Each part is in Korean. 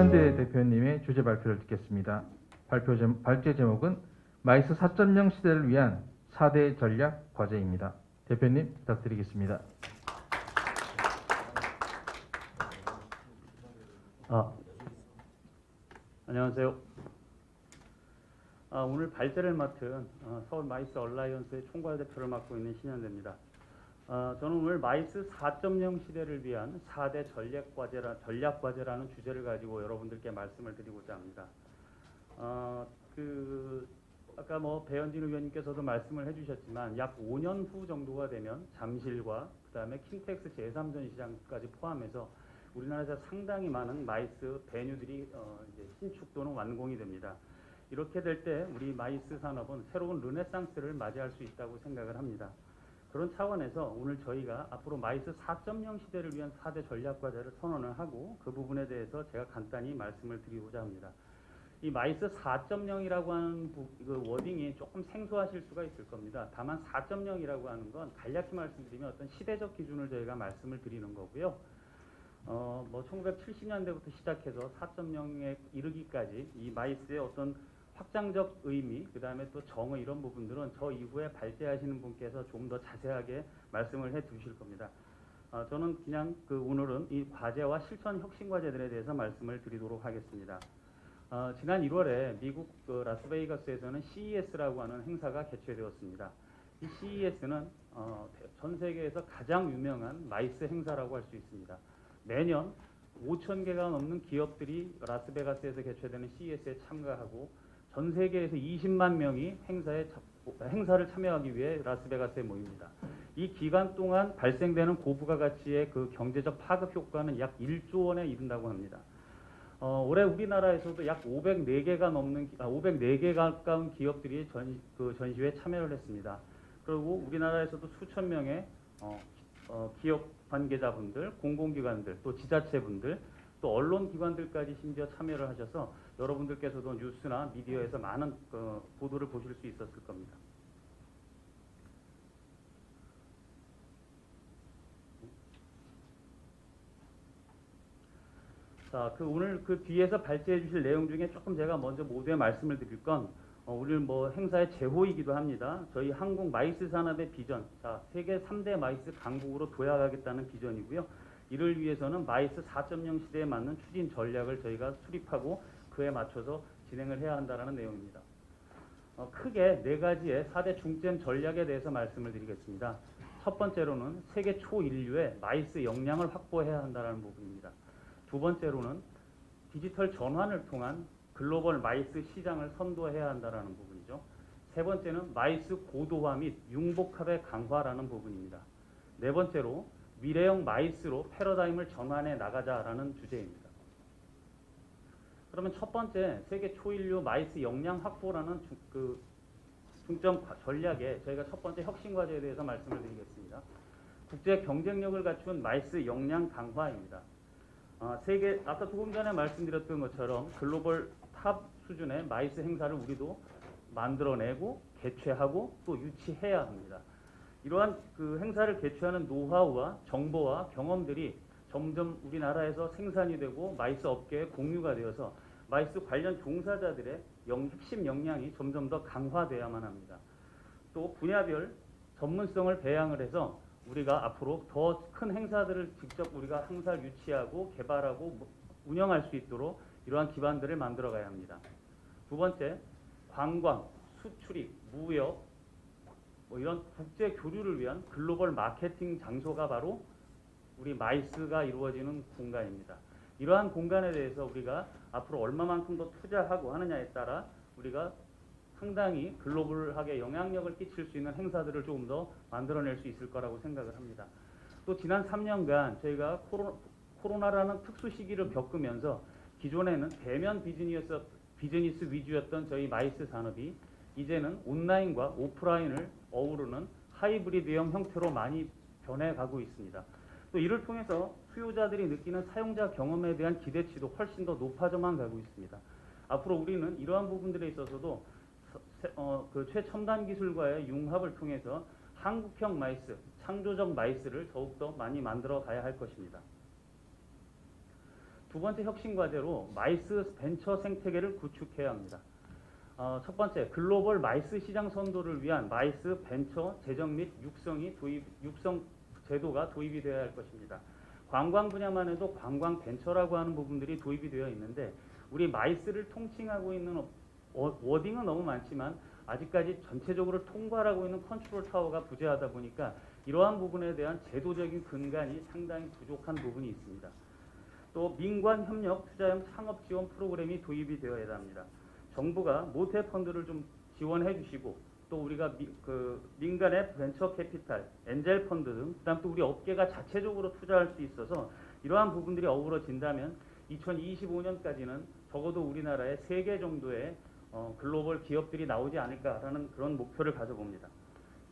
신한대 대표님의 주제 발표를 듣겠습니다. 발제 제목은 마이스 4.0 시대를 위한 4대 전략 과제입니다. 대표님 부탁드리겠습니다. 안녕하세요. 오늘 발제를 맡은 서울 마이스 얼라이언스의 총괄 대표를 맡고 있는 신현대입니다. 저는 오늘 마이스 4.0 시대를 위한 4대 전략 과제라는 주제를 가지고 여러분들께 말씀을 드리고자 합니다. 아까 배현진 의원님께서도 말씀을 해주셨지만 약 5년 후 정도가 되면 잠실과 그다음에 킨텍스 제3전 시장까지 포함해서 우리나라에서 상당히 많은 마이스 베뉴들이 이제 신축 또는 완공이 됩니다. 이렇게 될 때 우리 마이스 산업은 새로운 르네상스를 맞이할 수 있다고 생각을 합니다. 그런 차원에서 오늘 저희가 앞으로 마이스 4.0 시대를 위한 4대 전략 과제를 선언을 하고 그 부분에 대해서 제가 간단히 말씀을 드리고자 합니다. 이 마이스 4.0이라고 하는 그 워딩이 조금 생소하실 수가 있을 겁니다. 다만 4.0이라고 하는 건 간략히 말씀드리면 어떤 시대적 기준을 저희가 말씀을 드리는 거고요. 1970년대부터 시작해서 4.0에 이르기까지 이 마이스의 어떤 확장적 의미, 그 다음에 또 정의 이런 부분들은 저 이후에 발제하시는 분께서 좀 더 자세하게 말씀을 해 주실 겁니다. 저는 그냥 오늘은 이 과제와 실천 혁신 과제들에 대해서 말씀을 드리도록 하겠습니다. 지난 1월에 미국 라스베이거스에서는 CES라고 하는 행사가 개최되었습니다. 이 CES는 전 세계에서 가장 유명한 마이스 행사라고 할 수 있습니다. 매년 5,000개가 넘는 기업들이 라스베가스에서 개최되는 CES에 참가하고 전 세계에서 20만 명이 행사를 참여하기 위해 라스베가스에 모입니다. 이 기간 동안 발생되는 고부가 가치의 그 경제적 파급 효과는 약 1조 원에 이른다고 합니다. 올해 우리나라에서도 약 504개 가까운 기업들이 전시회에 참여를 했습니다. 그리고 우리나라에서도 수천 명의 기업 관계자분들, 공공기관들, 또 지자체분들, 또 언론기관들까지 심지어 참여를 하셔서 여러분들께서도 뉴스나 미디어에서 많은 보도를 보실 수 있었을 겁니다. 자, 오늘 뒤에서 발제해 주실 내용 중에 조금 제가 먼저 모두에 말씀을 드릴 건 오늘 행사의 제호이기도 합니다. 저희 한국 마이스 산업의 비전, 세계 3대 마이스 강국으로 도약하겠다는 비전이고요. 이를 위해서는 마이스 4.0 시대에 맞는 추진 전략을 저희가 수립하고 그에 맞춰서 진행을 해야 한다는 내용입니다. 크게 4가지의 4대 중점 전략에 대해서 말씀을 드리겠습니다. 첫 번째로는 세계 초인류의 마이스 역량을 확보해야 한다는 부분입니다. 두 번째로는 디지털 전환을 통한 글로벌 마이스 시장을 선도해야 한다는 부분이죠. 세 번째는 마이스 고도화 및 융복합의 강화라는 부분입니다. 네 번째로 미래형 마이스로 패러다임을 전환해 나가자라는 주제입니다. 그러면 첫 번째 세계 초인류 마이스 역량 확보라는 중점 전략에 저희가 첫 번째 혁신 과제에 대해서 말씀을 드리겠습니다. 국제 경쟁력을 갖춘 마이스 역량 강화입니다. 아까 조금 전에 말씀드렸던 것처럼 글로벌 탑 수준의 마이스 행사를 우리도 만들어내고 개최하고 또 유치해야 합니다. 이러한 행사를 개최하는 노하우와 정보와 경험들이 점점 우리나라에서 생산이 되고 마이스 업계에 공유가 되어서 마이스 관련 종사자들의 핵심 역량이 점점 더 강화돼야만 합니다. 또 분야별 전문성을 배양을 해서 우리가 앞으로 더 큰 행사들을 직접 우리가 항상 유치하고 개발하고 운영할 수 있도록 이러한 기반들을 만들어 가야 합니다. 두 번째, 관광, 수출입, 무역, 이런 국제 교류를 위한 글로벌 마케팅 장소가 바로 우리 마이스가 이루어지는 공간입니다. 이러한 공간에 대해서 우리가 앞으로 얼마만큼 더 투자하고 하느냐에 따라 우리가 상당히 글로벌하게 영향력을 끼칠 수 있는 행사들을 조금 더 만들어낼 수 있을 거라고 생각을 합니다. 또 지난 3년간 저희가 코로나라는 특수 시기를 겪으면서 기존에는 대면 비즈니스 위주였던 저희 마이스 산업이 이제는 온라인과 오프라인을 어우르는 하이브리드형 형태로 많이 변해가고 있습니다. 또 이를 통해서 수요자들이 느끼는 사용자 경험에 대한 기대치도 훨씬 더 높아져만 가고 있습니다. 앞으로 우리는 이러한 부분들에 있어서도 최첨단 기술과의 융합을 통해서 한국형 마이스, 창조적 마이스를 더욱더 많이 만들어 가야 할 것입니다. 두 번째 혁신 과제로 마이스 벤처 생태계를 구축해야 합니다. 첫 번째, 글로벌 마이스 시장 선도를 위한 마이스 벤처 재정 및 육성 제도가 도입이 되어야 할 것입니다. 관광 분야만 해도 관광 벤처라고 하는 부분들이 도입이 되어 있는데 우리 마이스를 통칭하고 있는 워딩은 너무 많지만 아직까지 전체적으로 통과하고 있는 컨트롤 타워가 부재하다 보니까 이러한 부분에 대한 제도적인 근간이 상당히 부족한 부분이 있습니다. 또 민관 협력 투자형 창업 지원 프로그램이 도입이 되어야 합니다. 정부가 모태 펀드를 좀 지원해 주시고 또 우리가 민간의 벤처 캐피탈, 엔젤 펀드 등 그다음 또 우리 업계가 자체적으로 투자할 수 있어서 이러한 부분들이 어우러진다면 2025년까지는 적어도 우리나라에 3개 정도의 글로벌 기업들이 나오지 않을까라는 그런 목표를 가져봅니다.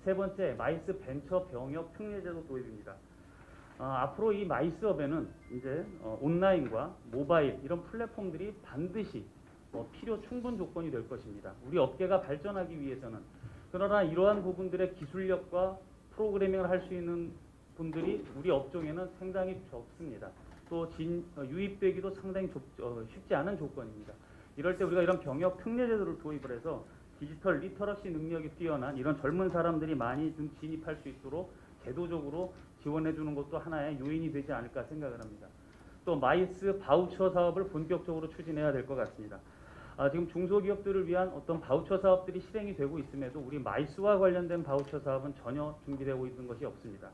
세 번째, 마이스 벤처 병역 특례제도 도입입니다. 앞으로 이 마이스업에는 이제 온라인과 모바일 이런 플랫폼들이 반드시 필요 충분 조건이 될 것입니다. 우리 업계가 발전하기 위해서는. 그러나 이러한 부분들의 기술력과 프로그래밍을 할 수 있는 분들이 우리 업종에는 상당히 적습니다. 또 유입되기도 상당히 쉽지 않은 조건입니다. 이럴 때 우리가 이런 병역 특례제도를 도입을 해서 디지털 리터러시 능력이 뛰어난 이런 젊은 사람들이 많이 좀 진입할 수 있도록 제도적으로 지원해 주는 것도 하나의 요인이 되지 않을까 생각을 합니다. 또 마이스 바우처 사업을 본격적으로 추진해야 될 것 같습니다. 지금 중소기업들을 위한 어떤 바우처 사업들이 실행이 되고 있음에도 우리 마이스와 관련된 바우처 사업은 전혀 준비되고 있는 것이 없습니다.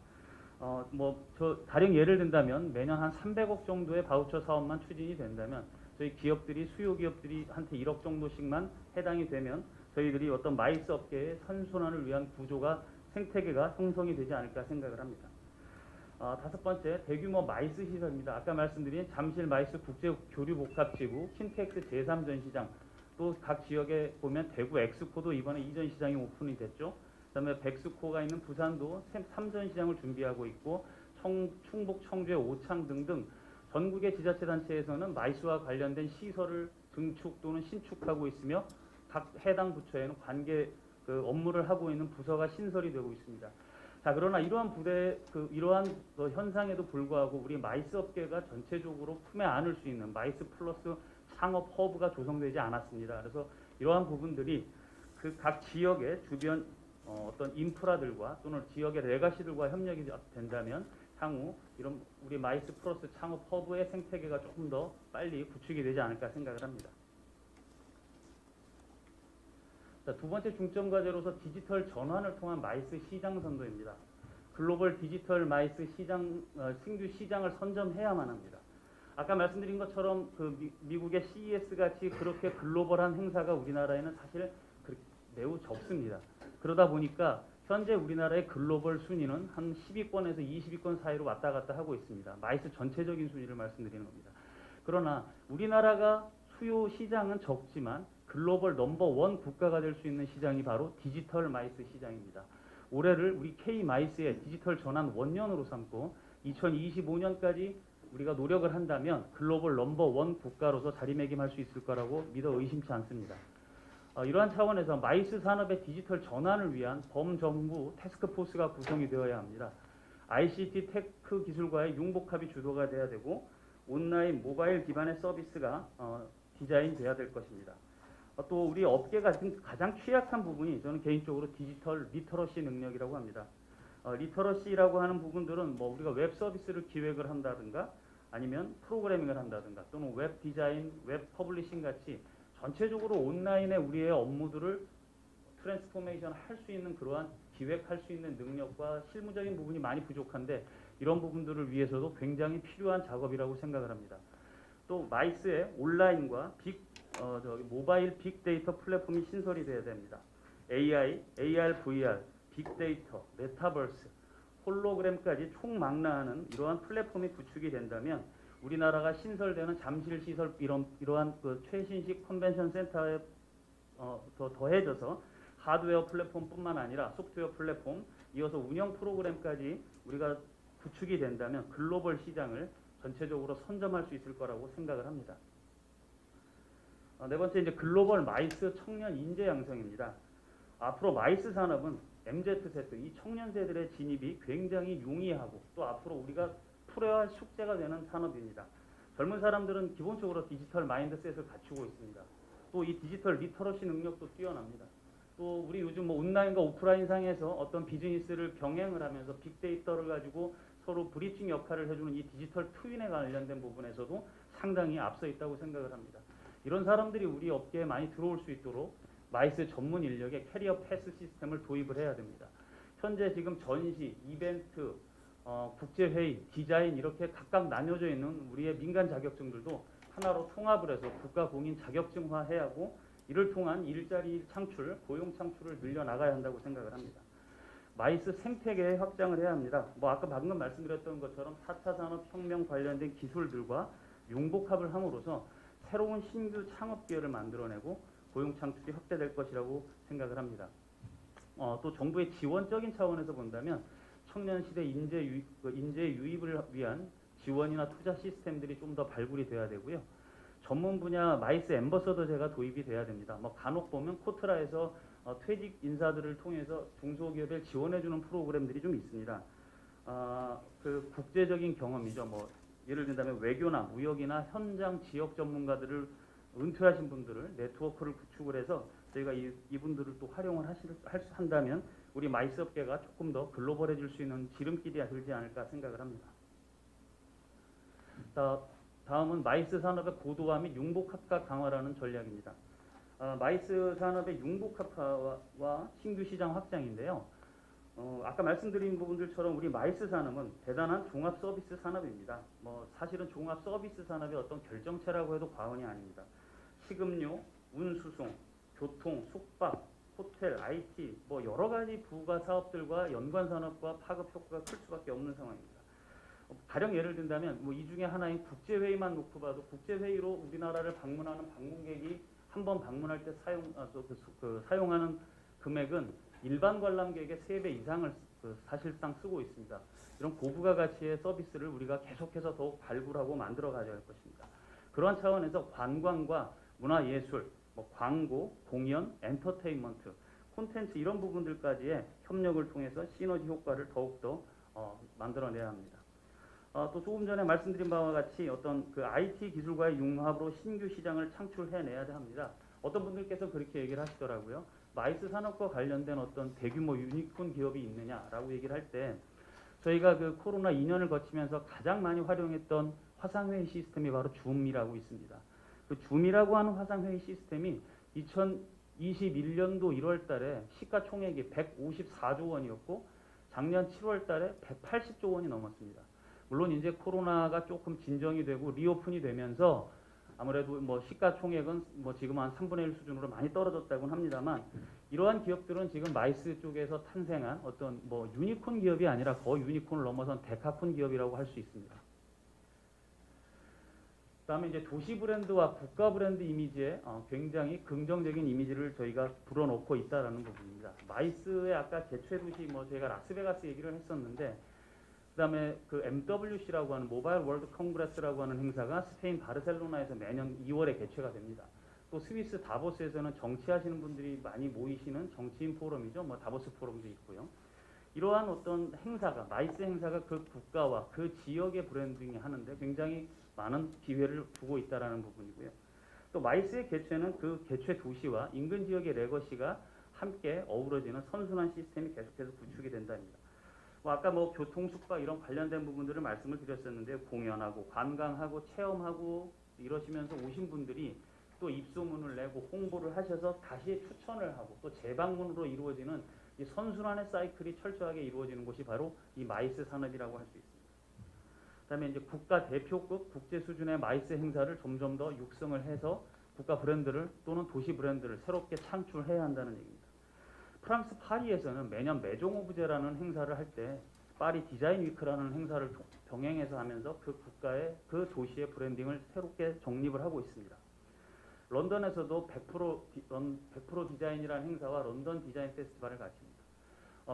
가령 예를 든다면 매년 한 300억 정도의 바우처 사업만 추진이 된다면 저희 기업들이 수요 기업들이 한테 1억 정도씩만 해당이 되면 저희들이 어떤 마이스 업계의 선순환을 위한 구조가 생태계가 형성이 되지 않을까 생각을 합니다. 다섯 번째, 대규모 마이스 시설입니다. 아까 말씀드린 잠실 마이스 국제교류복합지구, 킨텍스 제3전시장, 또 각 지역에 보면 대구 엑스코도 이번에 이전 시장이 오픈이 됐죠. 그다음에 백스코가 있는 부산도 3전시장을 준비하고 있고 충북, 청주의 오창 등등 전국의 지자체단체에서는 마이스와 관련된 시설을 증축 또는 신축하고 있으며 각 해당 부처에는 관계 업무를 하고 있는 부서가 신설이 되고 있습니다. 자, 그러나 이러한 이러한 현상에도 불구하고 우리 마이스 업계가 전체적으로 품에 안을 수 있는 마이스 플러스 창업 허브가 조성되지 않았습니다. 그래서 이러한 부분들이 각 지역의 주변 어떤 인프라들과 또는 지역의 레가시들과 협력이 된다면 향후 이런 우리 마이스 플러스 창업 허브의 생태계가 조금 더 빨리 구축이 되지 않을까 생각을 합니다. 자, 두 번째 중점 과제로서 디지털 전환을 통한 마이스 시장 선도입니다. 글로벌 디지털 마이스 시장 신규 시장을 선점해야만 합니다. 아까 말씀드린 것처럼 미국의 CES 같이 그렇게 글로벌한 행사가 우리나라에는 사실 매우 적습니다. 그러다 보니까 현재 우리나라의 글로벌 순위는 한 10위권에서 20위권 사이로 왔다 갔다 하고 있습니다. 마이스 전체적인 순위를 말씀드리는 겁니다. 그러나 우리나라가 수요 시장은 적지만 글로벌 넘버1 국가가 될 수 있는 시장이 바로 디지털 마이스 시장입니다. 올해를 우리 K-마이스의 디지털 전환 원년으로 삼고 2025년까지 우리가 노력을 한다면 글로벌 넘버1 국가로서 자리매김할 수 있을 거라고 믿어 의심치 않습니다. 이러한 차원에서 마이스 산업의 디지털 전환을 위한 범정부 태스크포스가 구성이 되어야 합니다. ICT 테크 기술과의 융복합이 주도가 돼야 되고 온라인 모바일 기반의 서비스가 디자인돼야 될 것입니다. 또 우리 업계가 지금 가장 취약한 부분이 저는 개인적으로 디지털 리터러시 능력이라고 합니다. 리터러시라고 하는 부분들은 우리가 웹 서비스를 기획을 한다든가 아니면 프로그래밍을 한다든가 또는 웹 디자인, 웹 퍼블리싱 같이 전체적으로 온라인에 우리의 업무들을 트랜스포메이션 할 수 있는 그러한 기획할 수 있는 능력과 실무적인 부분이 많이 부족한데 이런 부분들을 위해서도 굉장히 필요한 작업이라고 생각을 합니다. 또 마이스의 온라인과 모바일 빅데이터 플랫폼이 신설이 돼야 됩니다. AI, AR, VR, 빅데이터, 메타버스, 홀로그램까지 총망라하는 이러한 플랫폼이 구축이 된다면 우리나라가 신설되는 잠실 시설 이러한 최신식 컨벤션 센터에 더해져서 하드웨어 플랫폼뿐만 아니라 소프트웨어 플랫폼, 이어서 운영 프로그램까지 우리가 구축이 된다면 글로벌 시장을 전체적으로 선점할 수 있을 거라고 생각을 합니다. 네 번째, 이제 글로벌 마이스 청년 인재 양성입니다. 앞으로 마이스 산업은 MZ세대, 이 청년 세대의 진입이 굉장히 용이하고 또 앞으로 우리가 풀어야 할 숙제가 되는 산업입니다. 젊은 사람들은 기본적으로 디지털 마인드셋을 갖추고 있습니다. 또 이 디지털 리터러시 능력도 뛰어납니다. 또 우리 요즘 뭐 온라인과 오프라인 상에서 어떤 비즈니스를 병행을 하면서 빅데이터를 가지고 서로 브리칭 역할을 해주는 이 디지털 트윈에 관련된 부분에서도 상당히 앞서 있다고 생각을 합니다. 이런 사람들이 우리 업계에 많이 들어올 수 있도록 마이스 전문 인력의 캐리어 패스 시스템을 도입을 해야 됩니다. 현재 지금 전시, 이벤트, 국제회의, 디자인 이렇게 각각 나뉘어져 있는 우리의 민간 자격증들도 하나로 통합을 해서 국가공인 자격증화해야 하고 이를 통한 일자리 창출, 고용 창출을 늘려나가야 한다고 생각을 합니다. 마이스 생태계 확장을 해야 합니다. 뭐 아까 방금 말씀드렸던 것처럼 4차 산업혁명 관련된 기술들과 융복합을 함으로써 새로운 신규 창업 기회를 만들어내고 고용 창출이 확대될 것이라고 생각을 합니다. 또 정부의 지원적인 차원에서 본다면 청년 시대 인재 유입을 위한 지원이나 투자 시스템들이 좀 더 발굴이 돼야 되고요. 전문 분야 마이스 앰버서더제가 도입이 돼야 됩니다. 뭐 간혹 보면 코트라에서 퇴직 인사들을 통해서 중소기업에 지원해주는 프로그램들이 좀 있습니다. 그 국제적인 경험이죠. 뭐 예를 들면 외교나 무역이나 현장 지역 전문가들을 은퇴하신 분들을 네트워크를 구축을 해서 저희가 이분들을 또 활용을 한다면 우리 마이스 업계가 조금 더 글로벌해질 수 있는 지름길이 되지 않을까 생각을 합니다. 다음은 마이스 산업의 고도화 및 융복합화 강화라는 전략입니다. 마이스 산업의 융복합화와 신규 시장 확장인데요. 아까 말씀드린 부분들처럼 우리 마이스 산업은 대단한 종합 서비스 산업입니다. 뭐 사실은 종합 서비스 산업의 어떤 결정체라고 해도 과언이 아닙니다. 식음료, 운수송, 교통, 숙박, 호텔, IT 뭐 여러 가지 부가 사업들과 연관 산업과 파급 효과가 클 수밖에 없는 상황입니다. 가령 예를 든다면 뭐 이 중에 하나인 국제회의만 놓고 봐도 국제회의로 우리나라를 방문하는 방문객이 한 번 방문할 때 사용하는 금액은 일반 관람객의 3배 이상을 사실상 쓰고 있습니다. 이런 고부가 가치의 서비스를 우리가 계속해서 더욱 발굴하고 만들어 가야 할 것입니다. 그러한 차원에서 관광과 문화예술, 뭐 광고, 공연, 엔터테인먼트, 콘텐츠 이런 부분들까지의 협력을 통해서 시너지 효과를 더욱더 만들어내야 합니다. 또 조금 전에 말씀드린 바와 같이 어떤 그 IT 기술과의 융합으로 신규 시장을 창출해내야 합니다. 어떤 분들께서 그렇게 얘기를 하시더라고요. 마이스 산업과 관련된 어떤 대규모 유니콘 기업이 있느냐라고 얘기를 할 때 저희가 그 코로나 2년을 거치면서 가장 많이 활용했던 화상회의 시스템이 바로 줌이라고 있습니다. 그 줌이라고 하는 화상회의 시스템이 2021년도 1월 달에 시가총액이 154조 원이었고 작년 7월 달에 180조 원이 넘었습니다. 물론 이제 코로나가 조금 진정이 되고 리오픈이 되면서 아무래도 뭐 시가총액은 뭐 지금 한 3분의 1 수준으로 많이 떨어졌다고는 합니다만 이러한 기업들은 지금 마이스 쪽에서 탄생한 어떤 뭐 유니콘 기업이 아니라 거의 유니콘을 넘어선 데카콘 기업이라고 할 수 있습니다. 그다음에 이제 도시 브랜드와 국가 브랜드 이미지에 굉장히 긍정적인 이미지를 저희가 불어넣고 있다라는 부분입니다. 마이스의 아까 개최 도시 뭐 저희가 라스베가스 얘기를 했었는데 그다음에 그 MWC라고 하는 모바일 월드 콩그레스라고 하는 행사가 스페인 바르셀로나에서 매년 2월에 개최가 됩니다. 또 스위스 다보스에서는 정치하시는 분들이 많이 모이시는 정치인 포럼이죠. 뭐 다보스 포럼도 있고요. 이러한 어떤 행사가 마이스 행사가 그 국가와 그 지역의 브랜딩이 하는데 굉장히 많은 기회를 두고 있다라는 부분이고요. 또 마이스의 개최는 그 개최 도시와 인근 지역의 레거시가 함께 어우러지는 선순환 시스템이 계속해서 구축이 된답니다. 뭐 아까 뭐 교통, 숙박 이런 관련된 부분들을 말씀을 드렸었는데 공연하고 관광하고 체험하고 이러시면서 오신 분들이 또 입소문을 내고 홍보를 하셔서 다시 추천을 하고 또 재방문으로 이루어지는 이 선순환의 사이클이 철저하게 이루어지는 곳이 바로 이 마이스 산업이라고 할 수 있습니다. 그다음에 이제 국가 대표급 국제 수준의 마이스 행사를 점점 더 육성을 해서 국가 브랜드를 또는 도시 브랜드를 새롭게 창출해야 한다는 얘기입니다. 프랑스 파리에서는 매년 메종 오브제라는 행사를 할 때 파리 디자인 위크라는 행사를 병행해서 하면서 그 국가의 그 도시의 브랜딩을 새롭게 정립을 하고 있습니다. 런던에서도 100% 디자인이라는 행사와 런던 디자인 페스티벌을 갖춥니다.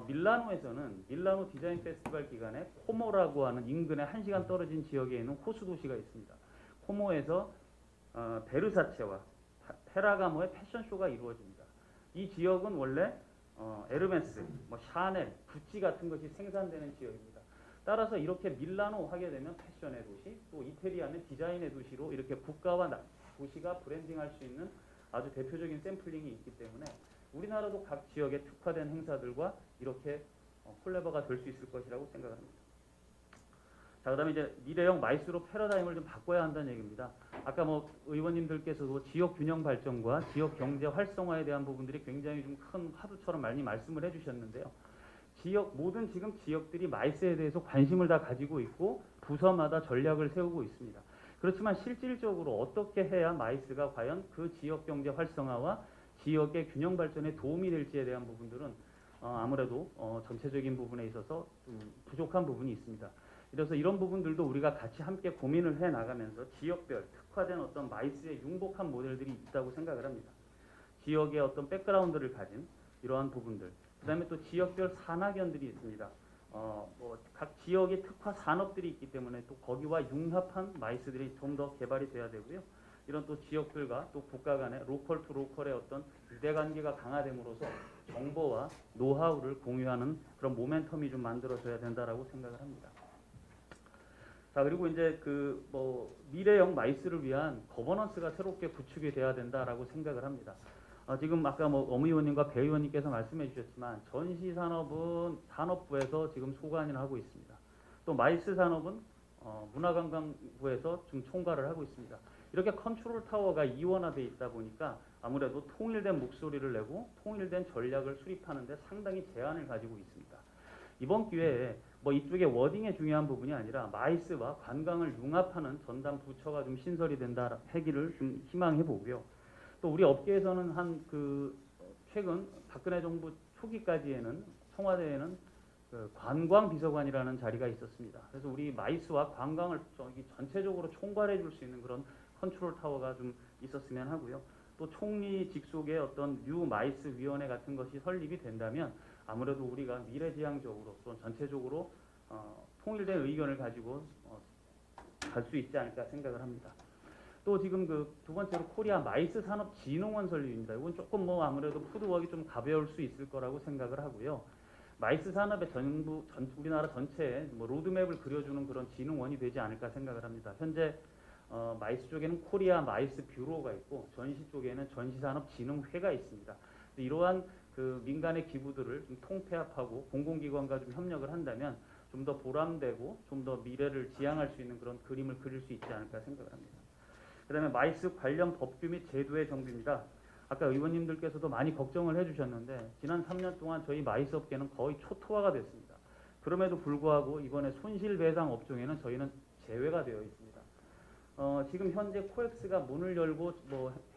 밀라노에서는 밀라노 디자인 페스티벌 기간에 코모라고 하는 인근에 1시간 떨어진 지역에 있는 호수 도시가 있습니다. 코모에서 베르사체와 페라가모의 패션쇼가 이루어집니다. 이 지역은 원래 에르메스, 뭐 샤넬, 구찌 같은 것이 생산되는 지역입니다. 따라서 이렇게 밀라노 하게 되면 패션의 도시, 또 이태리하면 디자인의 도시로 이렇게 국가와 도시가 브랜딩할 수 있는 아주 대표적인 샘플링이 있기 때문에 우리나라도 각 지역의 특화된 행사들과 이렇게 콜라보가 될 수 있을 것이라고 생각합니다. 자, 그다음에 이제 미래형 마이스로 패러다임을 좀 바꿔야 한다는 얘기입니다. 아까 뭐 의원님들께서도 지역 균형 발전과 지역 경제 활성화에 대한 부분들이 굉장히 좀 큰 화두처럼 많이 말씀을 해주셨는데요. 모든 지금 지역들이 마이스에 대해서 관심을 다 가지고 있고 부서마다 전략을 세우고 있습니다. 그렇지만 실질적으로 어떻게 해야 마이스가 과연 그 지역 경제 활성화와 지역의 균형 발전에 도움이 될지에 대한 부분들은 아무래도 전체적인 부분에 있어서 좀 부족한 부분이 있습니다. 그래서 이런 부분들도 우리가 같이 함께 고민을 해 나가면서 지역별 특화된 어떤 마이스의 융복한 모델들이 있다고 생각을 합니다. 지역의 어떤 백그라운드를 가진 이러한 부분들, 그다음에 또 지역별 산학연들이 있습니다. 각 지역의 특화 산업들이 있기 때문에 또 거기와 융합한 마이스들이 좀 더 개발이 돼야 되고요. 이런 또 지역들과 또 국가 간의 로컬 투 로컬의 어떤 유대관계가 강화됨으로써 정보와 노하우를 공유하는 그런 모멘텀이 좀 만들어져야 된다라고 생각을 합니다. 자, 그리고 이제 미래형 마이스를 위한 거버넌스가 새롭게 구축이 돼야 된다라고 생각을 합니다. 지금 아까 엄 의원님과 배 의원님께서 말씀해 주셨지만 전시산업은 산업부에서 지금 소관을 하고 있습니다. 또 마이스 산업은 문화관광부에서 좀 총괄을 하고 있습니다. 이렇게 컨트롤 타워가 이원화되어 있다 보니까 아무래도 통일된 목소리를 내고 통일된 전략을 수립하는 데 상당히 제한을 가지고 있습니다. 이번 기회에 이쪽에 워딩의 중요한 부분이 아니라 마이스와 관광을 융합하는 전담 부처가 좀 신설이 된다 하기를 좀 희망해 보고요. 또 우리 업계에서는 최근 박근혜 정부 초기까지에는 청와대에는 관광 비서관이라는 자리가 있었습니다. 그래서 우리 마이스와 관광을 전체적으로 총괄해 줄 수 있는 그런 컨트롤 타워가 좀 있었으면 하고요. 또 총리 직속의 어떤 뉴 마이스 위원회 같은 것이 설립이 된다면 아무래도 우리가 미래지향적으로 또 전체적으로 통일된 의견을 가지고 갈 수 있지 않을까 생각을 합니다. 또 지금 두 번째로 코리아 마이스 산업진흥원 설립입니다. 이건 조금 아무래도 푸드웍이 좀 가벼울 수 있을 거라고 생각을 하고요. 마이스 산업의 우리나라 전체에 로드맵을 그려주는 그런 진흥원이 되지 않을까 생각을 합니다. 현재 마이스 쪽에는 코리아 마이스 뷰로가 있고 전시 쪽에는 전시산업진흥회가 있습니다. 이러한 민간의 기부들을 좀 통폐합하고 공공기관과 좀 협력을 한다면 좀 더 보람되고 좀 더 미래를 지향할 수 있는 그런 그림을 그릴 수 있지 않을까 생각을 합니다. 그 다음에 마이스 관련 법규 및 제도의 정비입니다. 아까 의원님들께서도 많이 걱정을 해주셨는데 지난 3년 동안 저희 마이스 업계는 거의 초토화가 됐습니다. 그럼에도 불구하고 이번에 손실배상 업종에는 저희는 제외가 되어 있습니다. 지금 현재 코엑스가 문을 열고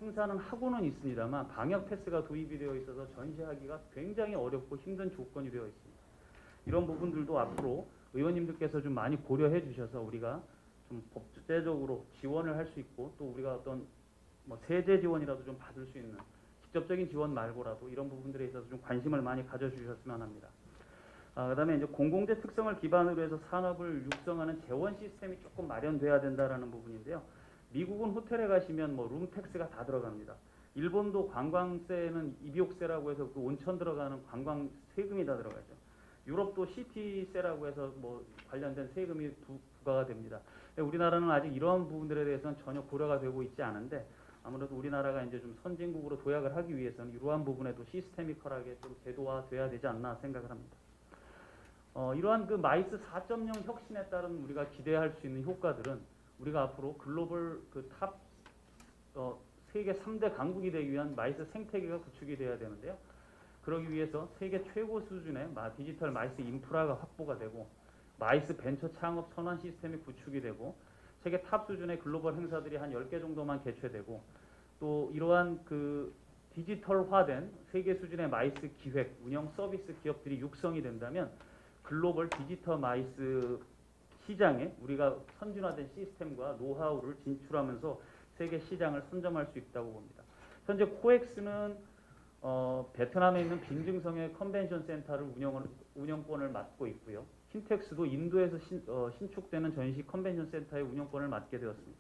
행사는 하고는 있습니다만 방역 패스가 도입이 되어 있어서 전시하기가 굉장히 어렵고 힘든 조건이 되어 있습니다. 이런 부분들도 앞으로 의원님들께서 좀 많이 고려해 주셔서 우리가 좀 법제적으로 지원을 할 수 있고 또 우리가 어떤 세제 지원이라도 좀 받을 수 있는 직접적인 지원 말고라도 이런 부분들에 있어서 좀 관심을 많이 가져주셨으면 합니다. 그다음에 이제 공공재 특성을 기반으로 해서 산업을 육성하는 재원 시스템이 조금 마련돼야 된다라는 부분인데요. 미국은 호텔에 가시면 룸택스가 다 들어갑니다. 일본도 관광세는 입욕세라고 해서 그 온천 들어가는 관광 세금이 다 들어가죠. 유럽도 시티세라고 해서 관련된 세금이 부과가 됩니다. 우리나라는 아직 이러한 부분들에 대해서는 전혀 고려가 되고 있지 않은데 아무래도 우리나라가 이제 좀 선진국으로 도약을 하기 위해서는 이러한 부분에도 시스테미컬하게 좀 제도화돼야 되지 않나 생각을 합니다. 이러한 마이스 4.0 혁신에 따른 우리가 기대할 수 있는 효과들은 우리가 앞으로 글로벌 세계 3대 강국이 되기 위한 마이스 생태계가 구축이 돼야 되는데요. 그러기 위해서 세계 최고 수준의 디지털 마이스 인프라가 확보가 되고 마이스 벤처 창업 선원 시스템이 구축이 되고 세계 탑 수준의 글로벌 행사들이 한 10개 정도만 개최되고 또 이러한 디지털화된 세계 수준의 마이스 기획, 운영 서비스 기업들이 육성이 된다면 글로벌 디지털 마이스 시장에 우리가 선진화된 시스템과 노하우를 진출하면서 세계 시장을 선점할 수 있다고 봅니다. 현재 코엑스는 베트남에 있는 빈증성의 컨벤션 센터를 운영권을 맡고 있고요. 킨텍스도 인도에서 신축되는 전시 컨벤션 센터의 운영권을 맡게 되었습니다.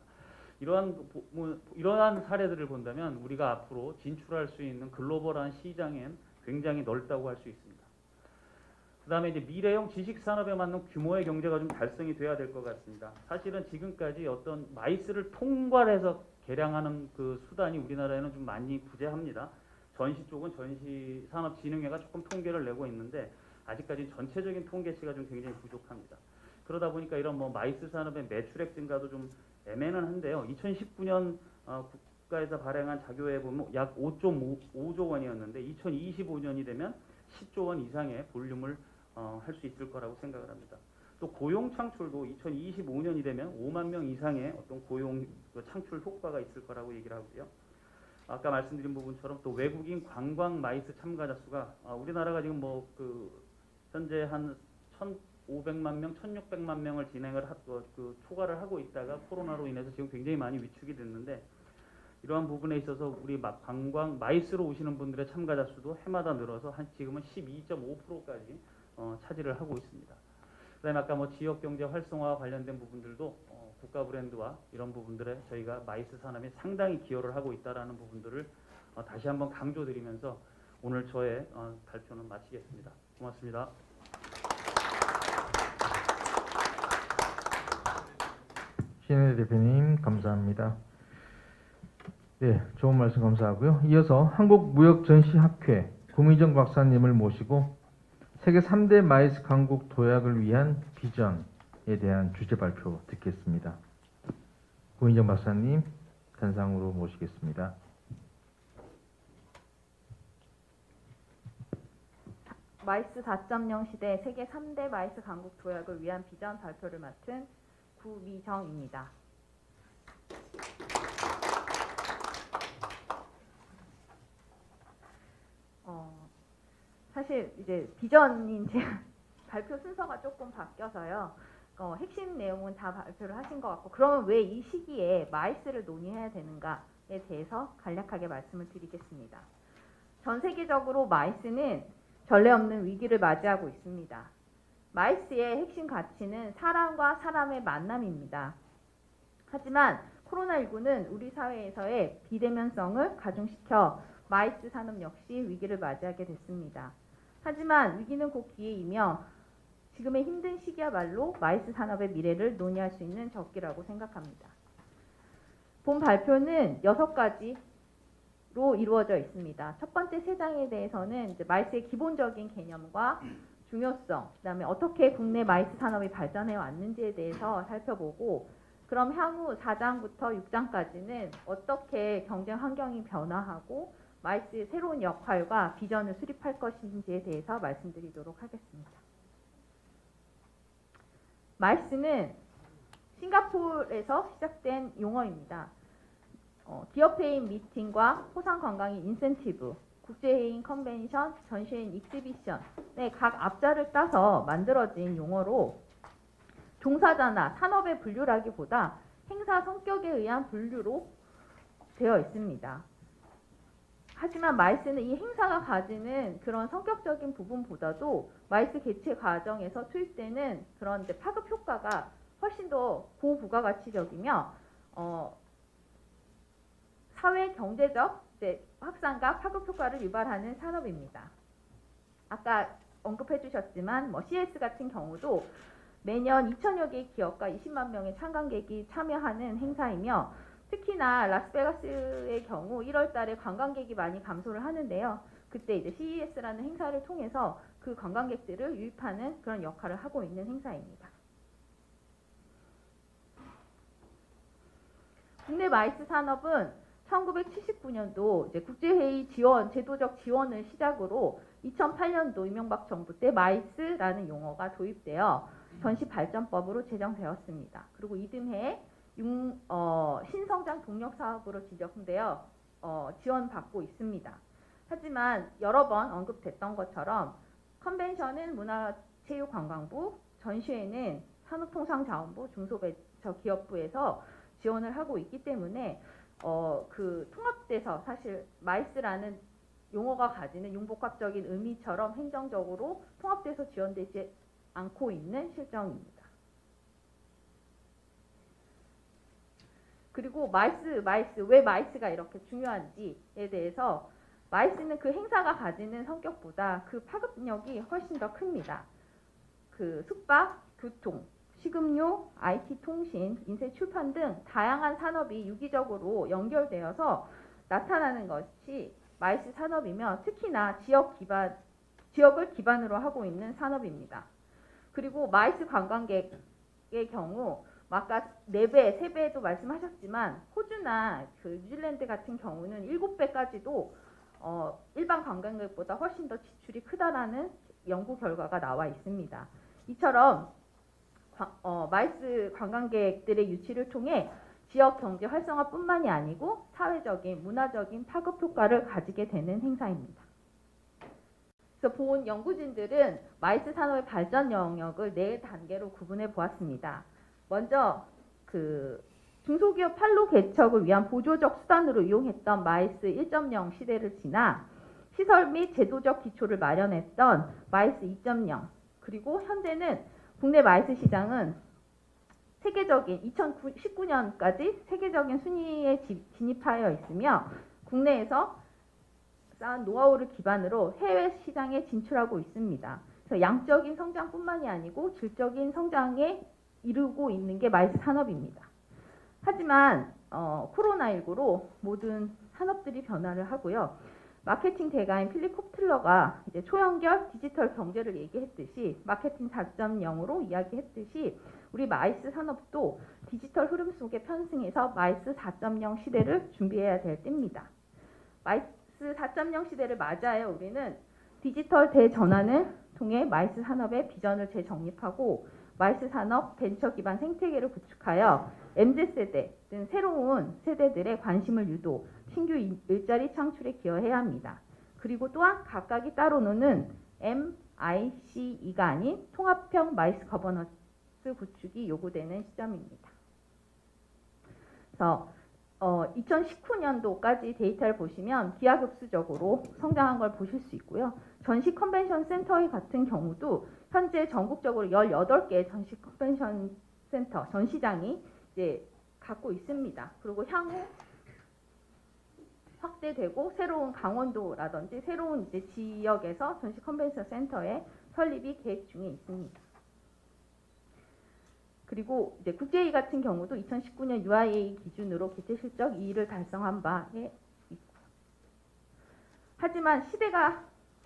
이러한 사례들을 본다면 우리가 앞으로 진출할 수 있는 글로벌한 시장엔 굉장히 넓다고 할 수 있습니다. 그다음에 이제 미래형 지식 산업에 맞는 규모의 경제가 좀 달성이 돼야 될 것 같습니다. 사실은 지금까지 어떤 마이스를 통괄해서 개량하는 그 수단이 우리나라에는 좀 많이 부재합니다. 전시 쪽은 전시산업진흥회가 조금 통계를 내고 있는데 아직까지 전체적인 통계치가 좀 굉장히 부족합니다. 그러다 보니까 이런 뭐 마이스 산업의 매출액 증가도 좀 애매는 한데요. 2019년 국가에서 발행한 자료에 보면 약 5.5조 원이었는데 2025년이 되면 10조 원 이상의 볼륨을 할 수 있을 거라고 생각을 합니다. 또 고용 창출도 2025년이 되면 5만 명 이상의 어떤 고용 창출 효과가 있을 거라고 얘기를 하고요. 아까 말씀드린 부분처럼 또 외국인 관광 마이스 참가자 수가 우리나라가 지금 뭐 그 현재 한 1,500만 명, 1,600만 명을 초과를 하고 있다가 코로나로 인해서 지금 굉장히 많이 위축이 됐는데 이러한 부분에 있어서 우리 관광 마이스로 오시는 분들의 참가자 수도 해마다 늘어서 지금은 12.5%까지 차지를 하고 있습니다. 그다음에 아까 뭐 지역 경제 활성화와 관련된 부분들도 국가 브랜드와 이런 부분들에 저희가 마이스 산업이 상당히 기여를 하고 있다라는 부분들을 다시 한번 강조드리면서 오늘 저의 발표는 마치겠습니다. 고맙습니다. 신혜대 대표님 감사합니다. 네, 좋은 말씀 감사하고요. 이어서 한국무역전시학회 구미정 박사님을 모시고 세계 3대 마이스 강국 도약을 위한 비전에 대한 주제 발표 듣겠습니다. 구미정 박사님 단상으로 모시겠습니다. 마이스 4.0 시대 세계 3대 마이스 강국 도약을 위한 비전 발표를 맡은 구미정입니다. 사실 이제 비전인 제 발표 순서가 조금 바뀌어서요. 핵심 내용은 다 발표를 하신 것 같고, 그러면 왜 이 시기에 마이스를 논의해야 되는가에 대해서 간략하게 말씀을 드리겠습니다. 전 세계적으로 마이스는 전례 없는 위기를 맞이하고 있습니다. 마이스의 핵심 가치는 사람과 사람의 만남입니다. 하지만 코로나19는 우리 사회에서의 비대면성을 가중시켜 마이스 산업 역시 위기를 맞이하게 됐습니다. 하지만 위기는 곧 기회이며 지금의 힘든 시기야말로 마이스 산업의 미래를 논의할 수 있는 적기라고 생각합니다. 본 발표는 6가지로 이루어져 있습니다. 첫 번째 3장에 대해서는 이제 마이스의 기본적인 개념과 중요성, 그다음에 어떻게 국내 마이스 산업이 발전해 왔는지에 대해서 살펴보고, 그럼 향후 4장부터 6장까지는 어떻게 경쟁 환경이 변화하고 마이스의 새로운 역할과 비전을 수립할 것인지에 대해서 말씀드리도록 하겠습니다. 마이스는 싱가포르에서 시작된 용어입니다. 기업회의 미팅과 포상관광인 인센티브, 국제회의 컨벤션, 전시회인 익스비션의 각 앞자를 따서 만들어진 용어로 종사자나 산업의 분류라기보다 행사 성격에 의한 분류로 되어 있습니다. 하지만 마이스는 이 행사가 가지는 그런 성격적인 부분보다도 마이스 개최 과정에서 투입되는 그런 이제 파급 효과가 훨씬 더 고부가가치적이며 사회 경제적 확산과 파급 효과를 유발하는 산업입니다. 아까 언급해 주셨지만 CS 같은 경우도 매년 2천여 개의 기업과 20만 명의 참관객이 참여하는 행사이며, 특히나 라스베가스의 경우 1월 달에 관광객이 많이 감소를 하는데요. 그때 이제 CES라는 행사를 통해서 그 관광객들을 유입하는 그런 역할을 하고 있는 행사입니다. 국내 마이스 산업은 1979년도 이제 국제회의 지원, 제도적 지원을 시작으로 2008년도 이명박 정부 때 마이스라는 용어가 도입되어 전시발전법으로 제정되었습니다. 그리고 이듬해 신성장 동력 사업으로 지정되어 지원받고 있습니다. 하지만 여러 번 언급됐던 것처럼 컨벤션은 문화체육관광부, 전시회는 산업통상자원부, 중소벤처기업부에서 지원을 하고 있기 때문에 그 통합돼서 사실 마이스라는 용어가 가지는 융복합적인 의미처럼 행정적으로 통합돼서 지원되지 않고 있는 실정입니다. 그리고 마이스 왜 마이스가 이렇게 중요한지에 대해서, 마이스는 그 행사가 가지는 성격보다 그 파급력이 훨씬 더 큽니다. 그 숙박, 교통, 식음료, IT 통신, 인쇄 출판 등 다양한 산업이 유기적으로 연결되어서 나타나는 것이 마이스 산업이며 특히나 지역을 기반으로 하고 있는 산업입니다. 그리고 마이스 관광객의 경우 아까 4배, 3배도 말씀하셨지만 호주나 그 뉴질랜드 같은 경우는 7배까지도 일반 관광객보다 훨씬 더 지출이 크다라는 연구 결과가 나와 있습니다. 이처럼 마이스 관광객들의 유치를 통해 지역 경제 활성화뿐만이 아니고 사회적인, 문화적인 파급 효과를 가지게 되는 행사입니다. 그래서 본 연구진들은 마이스 산업의 발전 영역을 4단계로 구분해 보았습니다. 먼저 그 중소기업 판로 개척을 위한 보조적 수단으로 이용했던 마이스 1.0 시대를 지나 시설 및 제도적 기초를 마련했던 마이스 2.0, 그리고 현재는 국내 마이스 시장은 세계적인 2019년까지 세계적인 순위에 진입하여 있으며 국내에서 쌓은 노하우를 기반으로 해외 시장에 진출하고 있습니다. 그래서 양적인 성장뿐만이 아니고 질적인 성장에 이루고 있는 게 마이스 산업입니다. 하지만 코로나19로 모든 산업들이 변화를 하고요. 마케팅 대가인 필립 코틀러가 이제 초연결 디지털 경제를 얘기했듯이 마케팅 4.0으로 이야기했듯이 우리 마이스 산업도 디지털 흐름 속에 편승해서 마이스 4.0 시대를 준비해야 될 때입니다. 마이스 4.0 시대를 맞아야 우리는 디지털 대전환을 통해 마이스 산업의 비전을 재정립하고 마이스 산업 벤처 기반 생태계를 구축하여 MZ세대 등 새로운 세대들의 관심을 유도, 신규 일자리 창출에 기여해야 합니다. 그리고 또한 각각이 따로 노는 MICE가 아닌 통합형 마이스 거버넌스 구축이 요구되는 시점입니다. 그래서 2019년도까지 데이터를 보시면 기하급수적으로 성장한 걸 보실 수 있고요. 전시 컨벤션 센터 같은 경우도 현재 전국적으로 18개의 전시 컨벤션 센터, 전시장이 이제 갖고 있습니다. 그리고 향후 확대되고 새로운 강원도라든지 새로운 이제 지역에서 전시 컨벤션 센터의 설립이 계획 중에 있습니다. 그리고 이제 국제회의 같은 경우도 2019년 UIA 기준으로 개최 실적 2위를 달성한 바에 있고. 하지만 시대가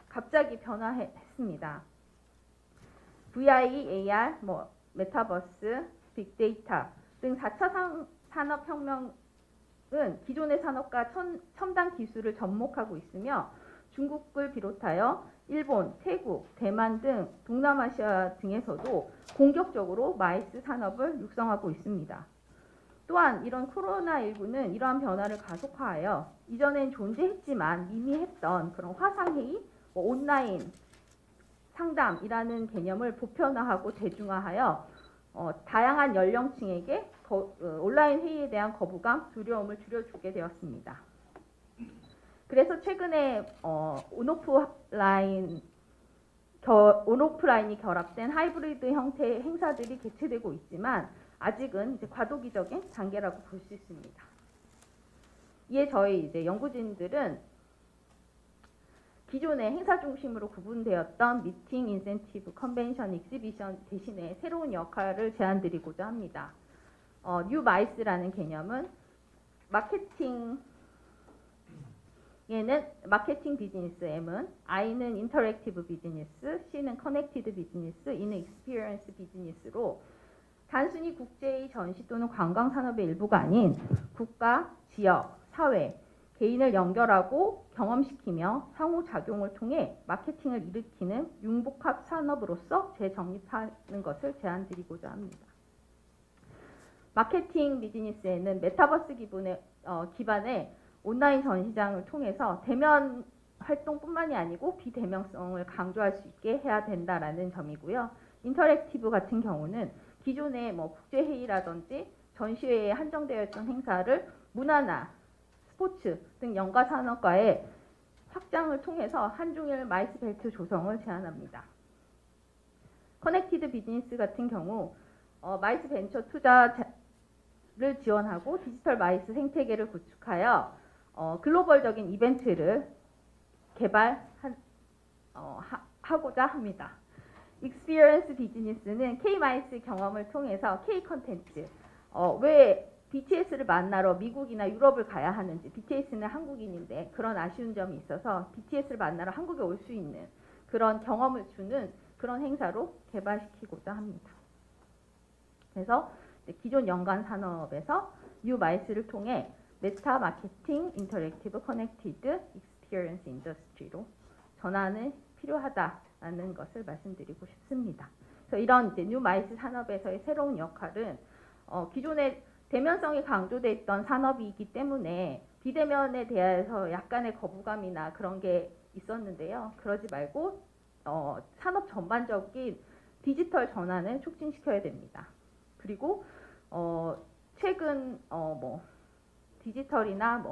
갑자기 변화했습니다. VI, AR, 메타버스, 빅데이터 등 4차 산업혁명은 기존의 산업과 첨단 기술을 접목하고 있으며 중국을 비롯하여 일본, 태국, 대만 등 동남아시아 등에서도 공격적으로 마이스 산업을 육성하고 있습니다. 또한 이런 코로나19는 이러한 변화를 가속화하여 이전엔 존재했지만 이미 했던 그런 화상회의, 온라인 상담이라는 개념을 보편화하고 대중화하여 다양한 연령층에게 온라인 회의에 대한 거부감, 두려움을 줄여주게 되었습니다. 그래서 최근에 온오프라인이 결합된 하이브리드 형태의 행사들이 개최되고 있지만 아직은 이제 과도기적인 단계라고 볼 수 있습니다. 이에 저희 이제 연구진들은 기존의 행사 중심으로 구분되었던 미팅, 인센티브, 컨벤션, 익시비션 대신에 새로운 역할을 제안드리고자 합니다. 뉴 마이스라는 개념은 마케팅 비즈니스, M은, I는 인터랙티브 비즈니스, C는 커넥티드 비즈니스, E는 익스피리언스 비즈니스로 단순히 국제의 전시 또는 관광 산업의 일부가 아닌 국가, 지역, 사회, 개인을 연결하고 경험시키며 상호작용을 통해 마케팅을 일으키는 융복합 산업으로서 재정립하는 것을 제안드리고자 합니다. 마케팅 비즈니스에는 메타버스 기반의 온라인 전시장을 통해서 대면 활동뿐만이 아니고 비대면성을 강조할 수 있게 해야 된다라는 점이고요. 인터랙티브 같은 경우는 기존의 국제회의라든지 전시회에 한정되어 있던 행사를 문화나 스포츠 등 연가 산업과의 확장을 통해서 한중일 마이스 벨트 조성을 제안합니다. 커넥티드 비즈니스 같은 경우 마이스 벤처 투자를 지원하고 디지털 마이스 생태계를 구축하여 글로벌적인 이벤트를 개발하고자 합니다. 익스피리언스 비즈니스는 K-마이스 경험을 통해서 K 컨텐츠, 왜 BTS를 만나러 미국이나 유럽을 가야 하는지, BTS는 한국인인데 그런 아쉬운 점이 있어서 BTS를 만나러 한국에 올 수 있는 그런 경험을 주는 그런 행사로 개발시키고자 합니다. 그래서 이제 기존 연관 산업에서 뉴 마이스를 통해 메타 마케팅 인터랙티브 커넥티드 익스피리언스 인더스트리로 전환이 필요하다라는 것을 말씀드리고 싶습니다. 그래서 이런 이제 뉴 마이스 산업에서의 새로운 역할은 기존에 대면성이 강조돼 있던 산업이기 때문에 비대면에 대해서 약간의 거부감이나 그런 게 있었는데요. 그러지 말고 산업 전반적인 디지털 전환을 촉진시켜야 됩니다. 그리고 최근 디지털이나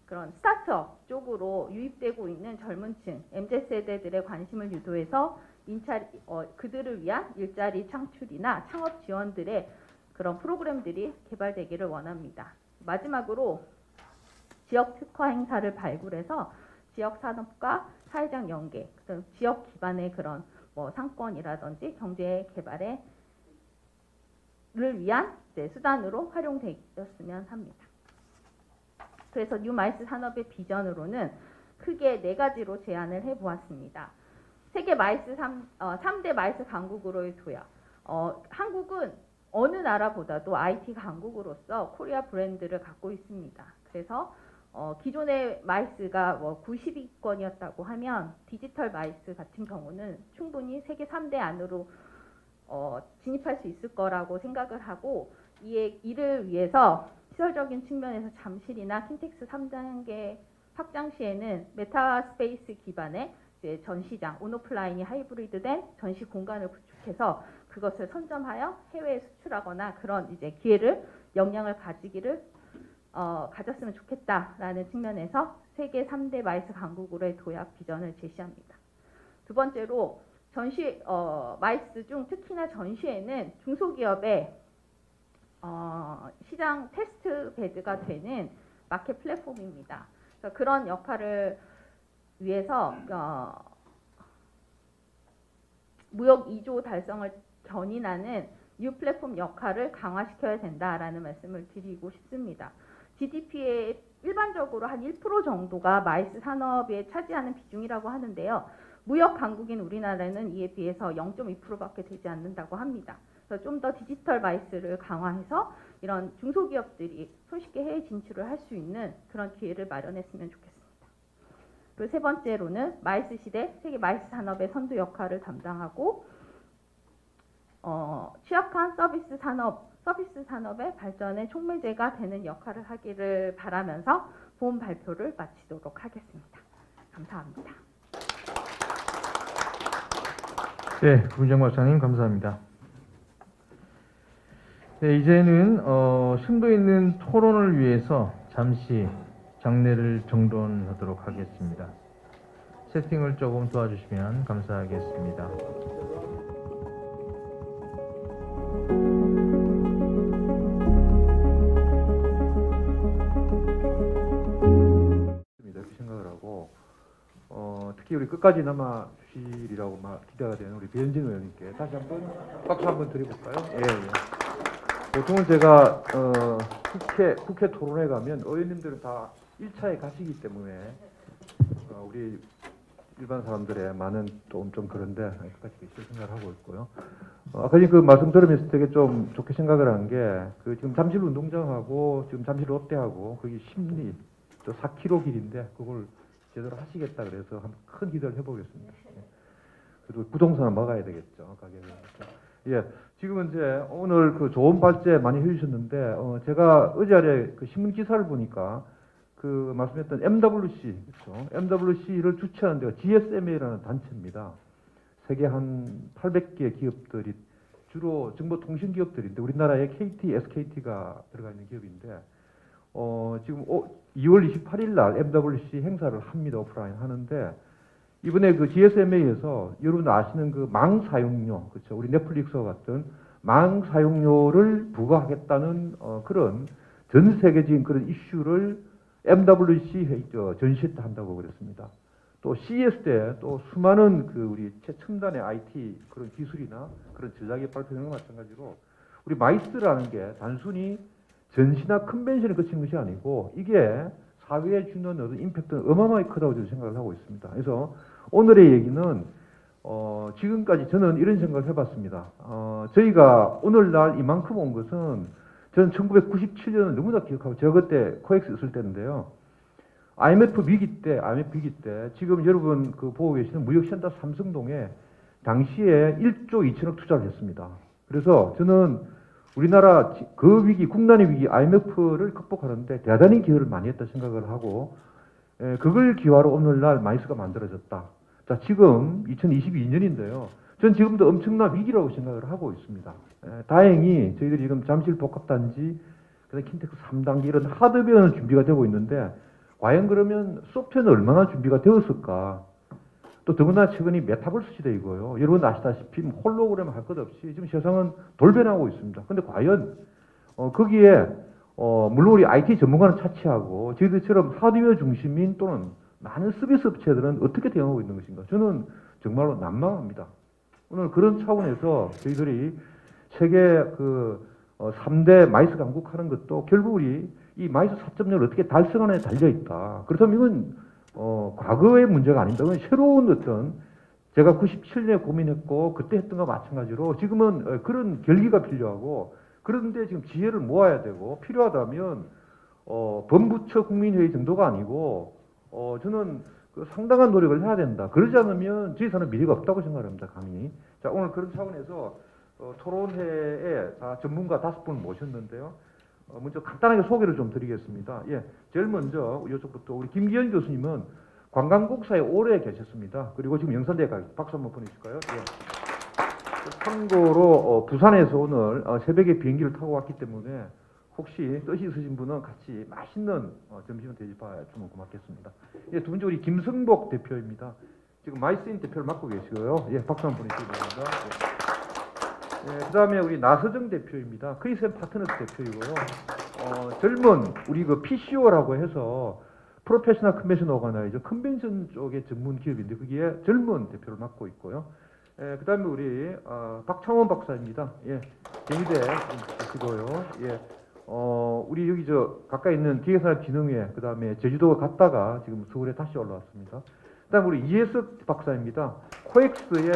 그런 스타트업 쪽으로 유입되고 있는 젊은층, MZ세대들의 관심을 유도해서 그들을 위한 일자리 창출이나 창업 지원들의 그런 프로그램들이 개발되기를 원합니다. 마지막으로 지역 특화 행사를 발굴해서 지역 산업과 사회적 연계, 지역 기반의 그런 상권이라든지 경제 개발을 위한 수단으로 활용되었으면 합니다. 그래서 뉴 마이스 산업의 비전으로는 크게 4가지로 제안을 해보았습니다. 세계 마이스 3대 마이스 강국으로의 도약. 한국은 어느 나라보다도 IT 강국으로서 코리아 브랜드를 갖고 있습니다. 그래서 기존의 마이스가 90위권이었다고 하면 디지털 마이스 같은 경우는 충분히 세계 3대 안으로 진입할 수 있을 거라고 생각을 하고 이를 위해서 시설적인 측면에서 잠실이나 킨텍스 3단계 확장 시에는 메타스페이스 기반의 이제 전시장, 온오프라인이 하이브리드된 전시 공간을 구축해서 그것을 선점하여 해외에 수출하거나 그런 이제 역량을 가졌으면 좋겠다라는 측면에서 세계 3대 마이스 강국으로의 도약 비전을 제시합니다. 두 번째로 마이스 중 특히나 전시회는 중소기업의 시장 테스트 베드가 되는 마켓 플랫폼입니다. 그래서 그런 역할을 위해서 무역 2조 달성을 견인하는 뉴 플랫폼 역할을 강화시켜야 된다라는 말씀을 드리고 싶습니다. GDP의 일반적으로 한 1% 정도가 마이스 산업에 차지하는 비중이라고 하는데요. 무역 강국인 우리나라는 이에 비해서 0.2%밖에 되지 않는다고 합니다. 그래서 좀 더 디지털 마이스를 강화해서 이런 중소기업들이 손쉽게 해외 진출을 할 수 있는 그런 기회를 마련했으면 좋겠습니다. 그리고 세 번째로는 마이스 시대 세계 마이스 산업의 선도 역할을 담당하고 취약한 서비스 산업의 발전에 촉매제가 되는 역할을 하기를 바라면서 본 발표를 마치도록 하겠습니다. 감사합니다. 네, 구민정 박사님 감사합니다. 네, 이제는 심도 있는 토론을 위해서 잠시 장례를 정돈하도록 하겠습니다. 세팅을 조금 도와주시면 감사하겠습니다. 이렇게 생각을 하고 특히 우리 끝까지 남아 주시리라고 기대가 되는 우리 배현진 의원님께 다시 한번 박수 한번 드려볼까요? 예. 보통은 제가 국회 토론회 가면 의원님들은 다 1차에 가시기 때문에 우리 일반 사람들의 많은 좀 그런데 끝까지 계실 생각을 하고 있고요. 아까 그 말씀 들으면서 되게 좀 좋게 생각을 한 게 지금 잠실 운동장하고 지금 잠실 롯데하고 거기 10리 또 4km 길인데 그걸 제대로 하시겠다 그래서 한번 큰 기대를 해보겠습니다. 그리고 부동산을 막아야 되겠죠, 가격을. 예, 지금은 이제 오늘 그 좋은 발제 많이 해주셨는데 제가 어제 그 신문 기사를 보니까 그 말씀했던 MWC, 그렇죠? MWC를 주최하는 데가 GSMA라는 단체입니다. 세계 한 800개 기업들이 주로 정보통신 기업들인데 우리나라에 KT, SKT가 들어가 있는 기업인데 지금 2월 28일 날 MWC 행사를 합니다. 오프라인 하는데 이번에 그 GSMA에서 여러분 아시는 그 망 사용료, 그렇죠? 우리 넷플릭스와 같은 망 사용료를 부과하겠다는 그런 전 세계적인 그런 이슈를 MWC 전시회 때 한다고 그랬습니다. 또 CES 때 또 수많은 그 우리 최첨단의 IT 그런 기술이나 그런 전략이 발표되는 것 마찬가지로 우리 마이스라는 게 단순히 전시나 컨벤션에 그친 것이 아니고 이게 사회에 주는 어떤 임팩트는 어마어마하게 크다고 저는 생각을 하고 있습니다. 그래서 오늘의 얘기는 지금까지 저는 이런 생각을 해봤습니다. 저희가 오늘날 이만큼 온 것은 저는 1997년을 너무나 기억하고 제가 그때 코엑스 있을 때인데요. IMF 위기 때 지금 여러분 그 보고 계시는 무역센터 삼성동에 당시에 1조 2천억 투자를 했습니다. 그래서 저는 우리나라 그 위기, 국난의 위기 IMF를 극복하는데 대단히 기여를 많이 했다 생각을 하고 그걸 기화로 오늘날 마이스가 만들어졌다. 자, 지금 2022년인데요. 전 지금도 엄청난 위기라고 생각을 하고 있습니다. 다행히 저희들이 지금 잠실 복합단지, 그다음에 킨텍스 3단계 이런 하드웨어는 준비가 되고 있는데 과연 그러면 소프트웨어는 얼마나 준비가 되었을까? 또 더구나 최근에 메타버스 시대이고요. 여러분 아시다시피 홀로그램 할 것 없이 지금 세상은 돌변하고 있습니다. 근데 과연 거기에 물론 우리 IT 전문가는 차치하고 저희들처럼 하드웨어 중심인 또는 많은 서비스 업체들은 어떻게 대응하고 있는 것인가? 저는 정말로 난감합니다. 오늘 그런 차원에서 저희들이 세계 그 3대 마이스 강국하는 것도 결국 우리 이 마이스 4.0을 어떻게 달성하느냐에 달려있다. 그렇다면 이건 과거의 문제가 아닙니다. 이건 새로운 어떤 제가 97년에 고민했고 그때 했던 것과 마찬가지로 지금은 그런 결기가 필요하고 그런데 지금 지혜를 모아야 되고 필요하다면 범부처 국민회의 정도가 아니고 저는 그 상당한 노력을 해야 된다. 그러지 않으면 저희 사는 미래가 없다고 생각합니다. 감히. 자, 오늘 그런 차원에서 토론회에 전문가 5분을 모셨는데요. 먼저 간단하게 소개를 좀 드리겠습니다. 예, 제일 먼저 이쪽부터 우리 김기현 교수님은 관광국사에 오래 계셨습니다. 그리고 지금 영산대에 가 박수 한번 보내실까요? 예. 참고로 부산에서 오늘 새벽에 비행기를 타고 왔기 때문에 혹시 뜻이 있으신 분은 같이 맛있는 점심을 대접해주면 고맙겠습니다. 예, 두 번째 우리 김성복 대표입니다. 지금 마이스인 대표를 맡고 계시고요. 예, 박수 한번 보내시기 바랍니다. 예. 네, 그 다음에 우리 나서정 대표입니다. 크리센 파트너스 대표이고요. 젊은 우리 그 PCO라고 해서 프로페셔널 컨벤션 오가나이저 컨벤션 쪽의 전문 기업인데 거기에 젊은 대표를 맡고 있고요. 그 다음에 우리 박창원 박사입니다. 예, 경희대 계시고요. 예, 우리 여기 가까이 있는 기계산업진흥회 그 다음에 제주도 갔다가 지금 서울에 다시 올라왔습니다. 그 다음에 우리 이혜석 박사입니다. 코엑스에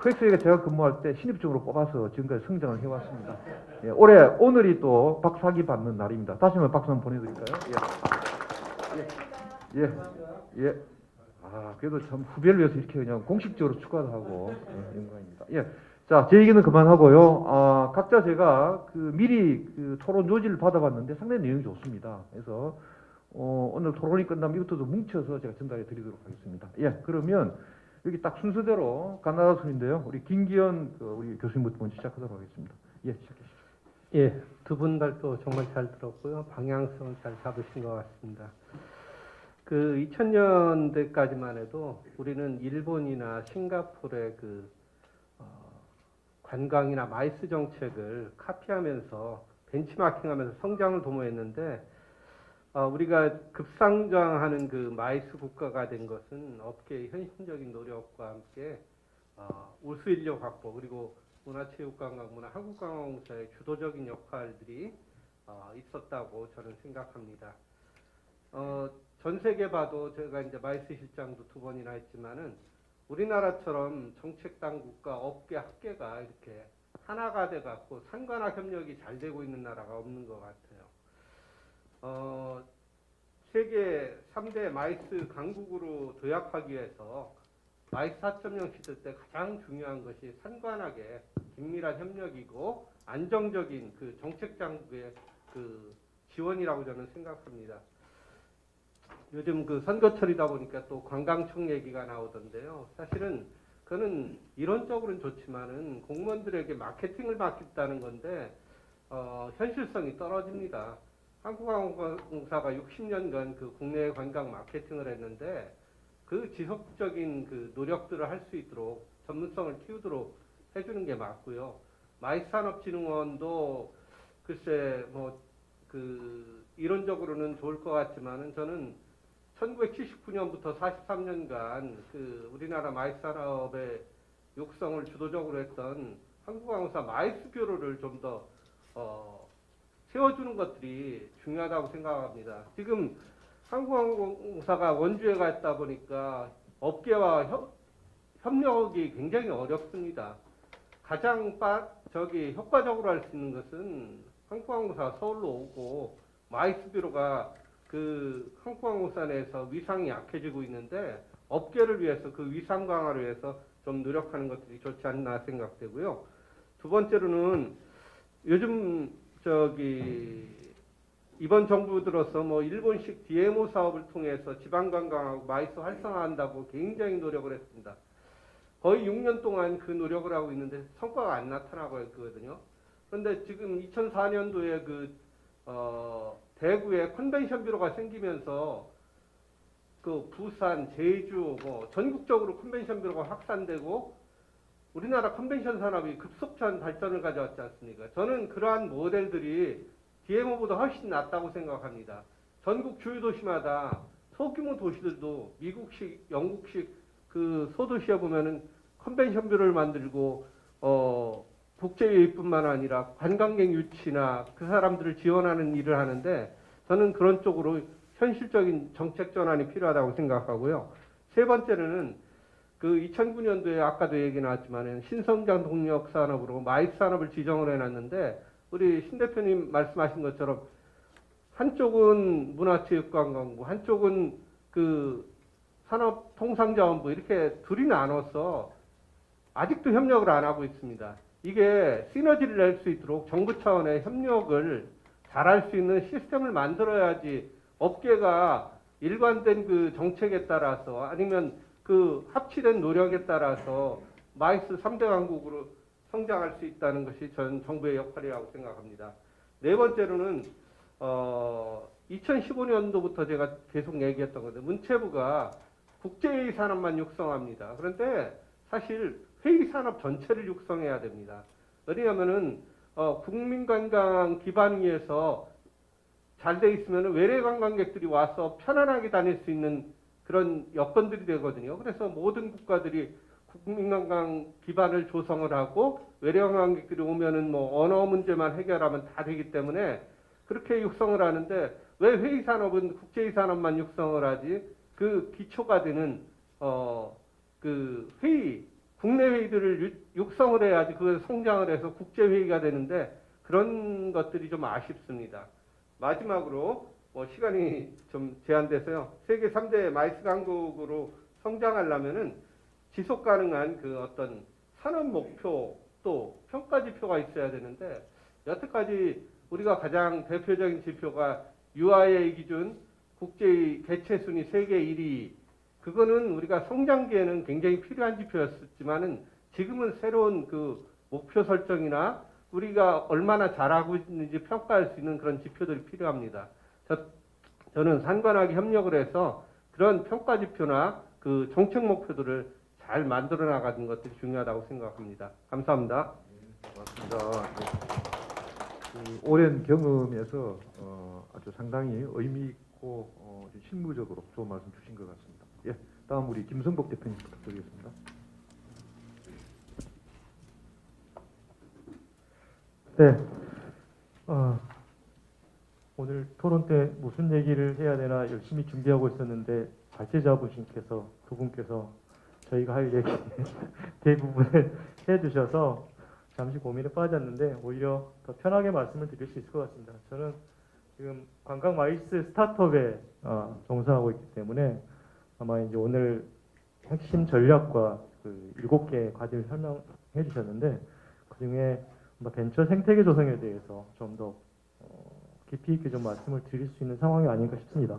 코엑스에 제가 근무할 때 신입적으로 뽑아서 지금까지 성장을 해왔습니다. 예, 오늘이 또 박사기 받는 날입니다. 다시 한번 박수 한번 보내드릴까요? 예. 그래도 참 후배를 위해서 이렇게 그냥 공식적으로 축하도 하고 영광입니다. 예. 자, 제 얘기는 그만하고요. 각자 제가 미리 토론 요지를 받아봤는데 상당히 내용이 좋습니다. 그래서 오늘 토론이 끝나면 이것도 뭉쳐서 제가 전달해 드리도록 하겠습니다. 예, 그러면 여기 딱 순서대로 가나다 순인데요. 우리 김기현 우리 교수님부터 먼저 시작하도록 하겠습니다. 예, 시작하시죠. 예, 두 분 발표 정말 잘 들었고요. 방향성을 잘 잡으신 것 같습니다. 2000년대까지만 해도 우리는 일본이나 싱가포르의 관광이나 마이스 정책을 카피하면서 벤치마킹하면서 성장을 도모했는데 우리가 급성장하는 마이스 국가가 된 것은 업계의 현실적인 노력과 함께 우수 인력 확보 그리고 문화체육관광부나 한국관광공사의 주도적인 역할들이 있었다고 저는 생각합니다. 전 세계 봐도 제가 이제 마이스 실장도 2번이나 했지만은 우리나라처럼 정책 당국과 업계 학계가 이렇게 하나가 돼 갖고 상관학 협력이 잘 되고 있는 나라가 없는 것 같아요. 세계 3대 마이스 강국으로 도약하기 위해서 마이스 4.0 시대 때 가장 중요한 것이 상관학의 긴밀한 협력이고 안정적인 정책 당국의 지원이라고 저는 생각합니다. 요즘 선거철이다 보니까 또 관광청 얘기가 나오던데요. 사실은 그거는 이론적으로는 좋지만은 공무원들에게 마케팅을 맡겼다는 건데 현실성이 떨어집니다. 한국관광공사가 60년간 국내 관광 마케팅을 했는데 지속적인 노력들을 할 수 있도록 전문성을 키우도록 해주는 게 맞고요. 마이스산업진흥원도 글쎄 이론적으로는 좋을 것 같지만은 저는 1979년부터 43년간 그 우리나라 마이스 산업의 육성을 주도적으로 했던 한국항공사 마이스 뷰로를 좀 더 세워주는 것들이 중요하다고 생각합니다. 지금 한국항공사가 원주에 가 있다 보니까 업계와 협력이 굉장히 어렵습니다. 가장 효과적으로 할 수 있는 것은 한국항공사가 서울로 오고 마이스 뷰로가 그 항공사 내에서 위상이 약해지고 있는데 업계를 위해서 그 위상 강화를 위해서 좀 노력하는 것들이 좋지 않나 생각되고요. 두 번째로는 요즘 이번 정부 들어서 뭐 일본식 DMO 사업을 통해서 지방 관광하고 마이스 활성화한다고 굉장히 노력을 했습니다. 거의 6년 동안 그 노력을 하고 있는데 성과가 안 나타나고 있거든요. 그런데 지금 2004년도에 대구에 컨벤션 뷰로가 생기면서 그 부산, 제주 뭐 전국적으로 컨벤션 뷰로가 확산되고 우리나라 컨벤션 산업이 급속한 발전을 가져왔지 않습니까? 저는 그러한 모델들이 DMO보다 훨씬 낫다고 생각합니다. 전국 주요 도시마다 소규모 도시들도 미국식, 영국식 그 소도시에 보면은 컨벤션 뷰로를 만들고 국제회의뿐만 아니라 관광객 유치나 그 사람들을 지원하는 일을 하는데 저는 그런 쪽으로 현실적인 정책 전환이 필요하다고 생각하고요. 세 번째는 그 2009년도에 아까도 얘기 나왔지만 신성장 동력 산업으로 마이스 산업을 지정을 해놨는데 우리 신 대표님 말씀하신 것처럼 한쪽은 문화체육관광부, 한쪽은 그 산업통상자원부 이렇게 둘이 나눠서 아직도 협력을 안 하고 있습니다. 이게 시너지를 낼 수 있도록 정부 차원의 협력을 잘할 수 있는 시스템을 만들어야지 업계가 일관된 그 정책에 따라서 아니면 그 합치된 노력에 따라서 마이스 3대 강국으로 성장할 수 있다는 것이 저는 정부의 역할이라고 생각합니다. 네 번째로는 2015년도부터 제가 계속 얘기했던 건데 문체부가 국제회의 산업만 육성합니다. 그런데 사실 회의 산업 전체를 육성해야 됩니다. 왜냐하면은 국민관광 기반 위에서 잘 돼 있으면 외래 관광객들이 와서 편안하게 다닐 수 있는 그런 여건들이 되거든요. 그래서 모든 국가들이 국민관광 기반을 조성을 하고 외래 관광객들이 오면은 뭐 언어 문제만 해결하면 다 되기 때문에 그렇게 육성을 하는데 왜 회의 산업은 국제회의 산업만 육성을 하지? 그 기초가 되는 그 회의 국내 회의들을 육성을 해야지 그걸 성장을 해서 국제 회의가 되는데 그런 것들이 좀 아쉽습니다. 마지막으로 시간이 좀 제한돼서요. 세계 3대 마이스 강국으로 성장하려면은 지속 가능한 그 어떤 산업 목표 또 평가 지표가 있어야 되는데 여태까지 우리가 가장 대표적인 지표가 UIA 기준 국제 개체 순위 세계 1위 그거는 우리가 성장기에는 굉장히 필요한 지표였지만은 지금은 새로운 그 목표 설정이나 우리가 얼마나 잘하고 있는지 평가할 수 있는 그런 지표들이 필요합니다. 저는 산관학이 협력을 해서 그런 평가 지표나 그 정책 목표들을 잘 만들어 나가는 것들이 중요하다고 생각합니다. 감사합니다. 고맙습니다. 그 오랜 경험에서 아주 상당히 의미 있고 실무적으로 좋은 말씀 주신 것 같습니다. 예, 다음 우리 김성복 대표님 부탁드리겠습니다. 네. 오늘 토론 때 무슨 얘기를 해야 되나 열심히 준비하고 있었는데 발제자분께서 두 분께서 저희가 할 얘기 대부분을 해주셔서 잠시 고민에 빠졌는데 오히려 더 편하게 말씀을 드릴 수 있을 것 같습니다. 저는 지금 관광 마이스 스타트업에 종사하고 있기 때문에 아마 이제 오늘 핵심 전략과 그 7개의 과제를 설명해 주셨는데 그 중에 벤처 생태계 조성에 대해서 좀 더 깊이 있게 좀 말씀을 드릴 수 있는 상황이 아닌가 싶습니다.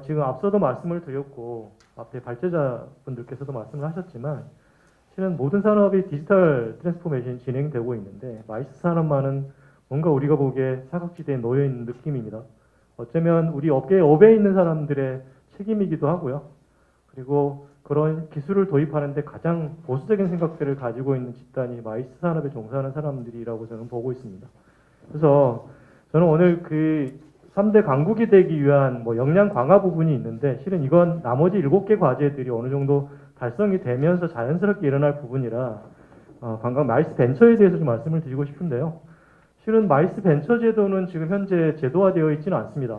지금 앞서도 말씀을 드렸고 앞에 발제자분들께서도 말씀을 하셨지만 실은 모든 산업이 디지털 트랜스포메이션이 진행되고 있는데 마이스 산업만은 뭔가 우리가 보기에 사각지대에 놓여 있는 느낌입니다. 어쩌면 우리 업계의 업에 있는 사람들의 책임이기도 하고요. 그리고 그런 기술을 도입하는데 가장 보수적인 생각들을 가지고 있는 집단이 마이스 산업에 종사하는 사람들이라고 저는 보고 있습니다. 그래서 저는 오늘 그 3대 강국이 되기 위한 뭐 역량 강화 부분이 있는데 실은 이건 나머지 7개 과제들이 어느 정도 달성이 되면서 자연스럽게 일어날 부분이라 관광 마이스 벤처에 대해서 좀 말씀을 드리고 싶은데요. 실은 마이스 벤처 제도는 지금 현재 제도화되어 있지는 않습니다.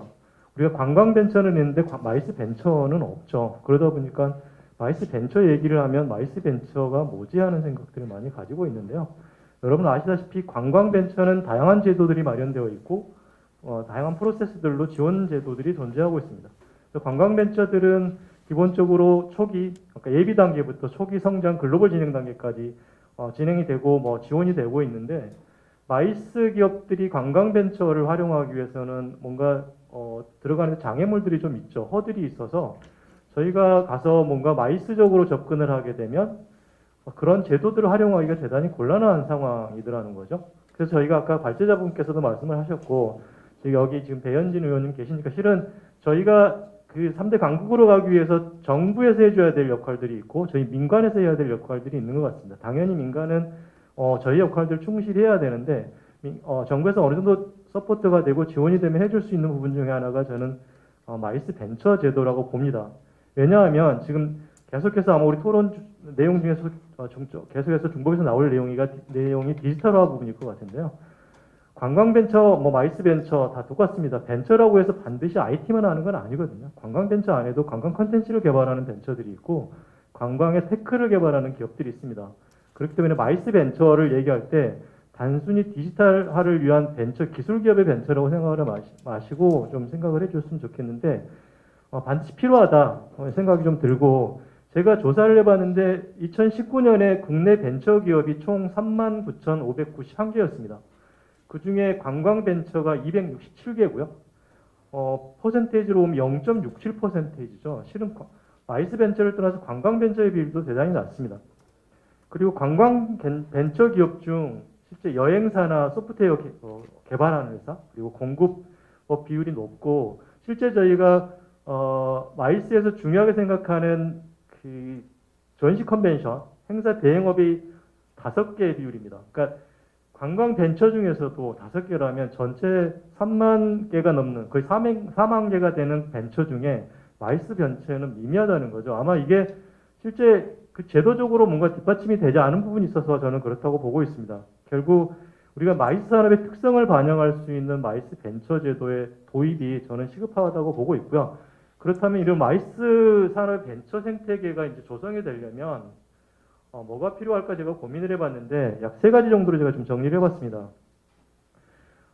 우리가 관광 벤처는 있는데 마이스 벤처는 없죠. 그러다 보니까 마이스 벤처 얘기를 하면 마이스 벤처가 뭐지 하는 생각들을 많이 가지고 있는데요. 여러분 아시다시피 관광 벤처는 다양한 제도들이 마련되어 있고 다양한 프로세스들로 지원 제도들이 존재하고 있습니다. 그래서 관광 벤처들은 기본적으로 초기, 그러니까 예비 단계부터 초기 성장 글로벌 진행 단계까지 진행이 되고 뭐 지원이 되고 있는데 마이스 기업들이 관광 벤처를 활용하기 위해서는 뭔가 들어가는 장애물들이 좀 있죠. 허들이 있어서 저희가 가서 뭔가 마이스적으로 접근을 하게 되면 그런 제도들을 활용하기가 대단히 곤란한 상황이더라는 거죠. 그래서 저희가 아까 발제자분께서도 말씀을 하셨고 여기 지금 배현진 의원님 계시니까 실은 저희가 그 3대 강국으로 가기 위해서 정부에서 해줘야 될 역할들이 있고 저희 민간에서 해야 될 역할들이 있는 것 같습니다. 당연히 민간은 저희 역할들을 충실해야 되는데 정부에서 어느 정도 서포트가 되고 지원이 되면 해줄 수 있는 부분 중에 하나가 저는 마이스 벤처 제도라고 봅니다. 왜냐하면 지금 계속해서 아마 우리 토론 내용 중에서 계속해서 중복에서 나올 내용이 디지털화 부분일 것 같은데요. 관광 벤처, 뭐 마이스 벤처 다 똑같습니다. 벤처라고 해서 반드시 IT만 하는 건 아니거든요. 관광 벤처 안에도 관광 컨텐츠를 개발하는 벤처들이 있고 관광의 테크를 개발하는 기업들이 있습니다. 그렇기 때문에 마이스 벤처를 얘기할 때 단순히 디지털화를 위한 벤처, 기술 기업의 벤처라고 생각을 마시고 좀 생각을 해줬으면 좋겠는데 반드시 필요하다 생각이 좀 들고 제가 조사를 해봤는데 2019년에 국내 벤처 기업이 총 39,591개였습니다. 그 중에 관광 벤처가 267개고요. 퍼센테이지로 보면 0.67%죠. 실은 마이스 벤처를 떠나서 관광 벤처의 비율도 대단히 낮습니다. 그리고 관광 벤처 기업 중 실제 여행사나 소프트웨어 개발하는 회사 그리고 공급 비율이 높고 실제 저희가 마이스에서 중요하게 생각하는 그 전시 컨벤션 행사 대행업이 5개의 비율입니다. 그러니까 관광 벤처 중에서도 5개라면 전체 3만 개가 넘는 거의 4만 개가 되는 벤처 중에 마이스 벤처는 미미하다는 거죠. 아마 이게 실제 그 제도적으로 뭔가 뒷받침이 되지 않은 부분이 있어서 저는 그렇다고 보고 있습니다. 결국 우리가 마이스 산업의 특성을 반영할 수 있는 마이스 벤처 제도의 도입이 저는 시급하다고 보고 있고요. 그렇다면 이런 마이스 산업 벤처 생태계가 이제 조성이 되려면 뭐가 필요할까 제가 고민을 해봤는데 약 3가지 정도로 제가 좀 정리를 해봤습니다.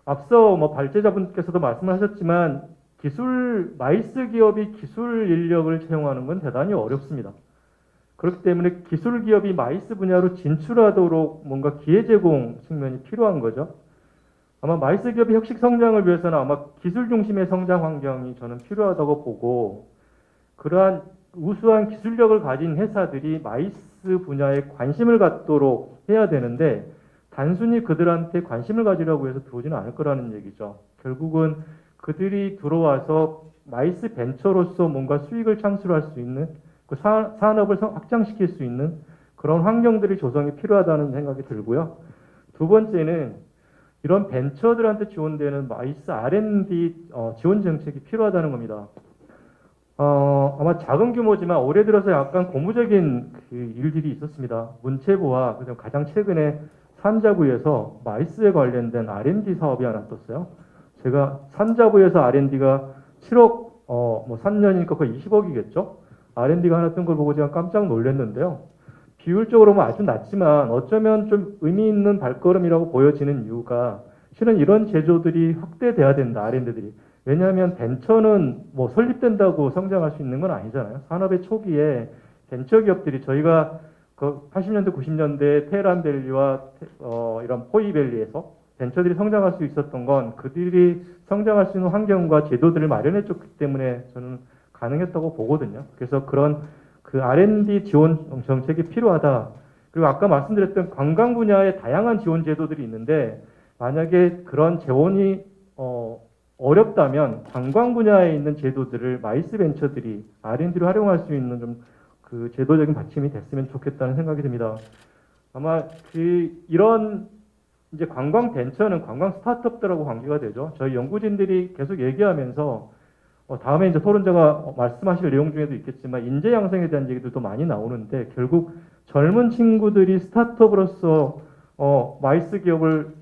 앞서 뭐 발제자분께서도 말씀하셨지만 마이스 기업이 기술 인력을 채용하는 건 대단히 어렵습니다. 그렇기 때문에 기술 기업이 마이스 분야로 진출하도록 뭔가 기회 제공 측면이 필요한 거죠. 아마 마이스 기업의 혁신 성장을 위해서는 아마 기술 중심의 성장 환경이 저는 필요하다고 보고 그러한 우수한 기술력을 가진 회사들이 마이스 분야에 관심을 갖도록 해야 되는데 단순히 그들한테 관심을 가지라고 해서 들어오지는 않을 거라는 얘기죠. 결국은 그들이 들어와서 마이스 벤처로서 뭔가 수익을 창출할 수 있는 그 산업을 확장시킬 수 있는 그런 환경들이 조성이 필요하다는 생각이 들고요. 두 번째는 이런 벤처들한테 지원되는 마이스 R&D 지원 정책이 필요하다는 겁니다. 아마 작은 규모지만 올해 들어서 약간 고무적인 그 일들이 있었습니다. 문체부와 그다음 가장 최근에 산자부에서 마이스에 관련된 R&D 사업이 하나 떴어요. 제가 산자부에서 R&D가 7억, 뭐 3년이니까 거의 20억이겠죠? R&D가 하나 뜬 걸 보고 제가 깜짝 놀랐는데요. 비율적으로는 아주 낮지만 어쩌면 좀 의미 있는 발걸음이라고 보여지는 이유가 실은 이런 제조들이 확대돼야 된다, R&D들이. 왜냐하면 벤처는 뭐 설립된다고 성장할 수 있는 건 아니잖아요. 산업의 초기에 벤처 기업들이 저희가 그 80년대, 90년대 테헤란밸리와 이런 포이밸리에서 벤처들이 성장할 수 있었던 건 그들이 성장할 수 있는 환경과 제도들을 마련해줬기 때문에 저는 가능했다고 보거든요. 그래서 그런 그 R&D 지원 정책이 필요하다. 그리고 아까 말씀드렸던 관광 분야의 다양한 지원 제도들이 있는데 만약에 그런 재원이 어렵다면 관광 분야에 있는 제도들을 마이스 벤처들이 R&D로 활용할 수 있는 좀 그 제도적인 받침이 됐으면 좋겠다는 생각이 듭니다. 아마 이런 이제 관광 벤처는 관광 스타트업들하고 관계가 되죠. 저희 연구진들이 계속 얘기하면서 다음에 이제 토론자가 말씀하실 내용 중에도 있겠지만 인재 양성에 대한 얘기들도 많이 나오는데 결국 젊은 친구들이 스타트업으로서 마이스 기업을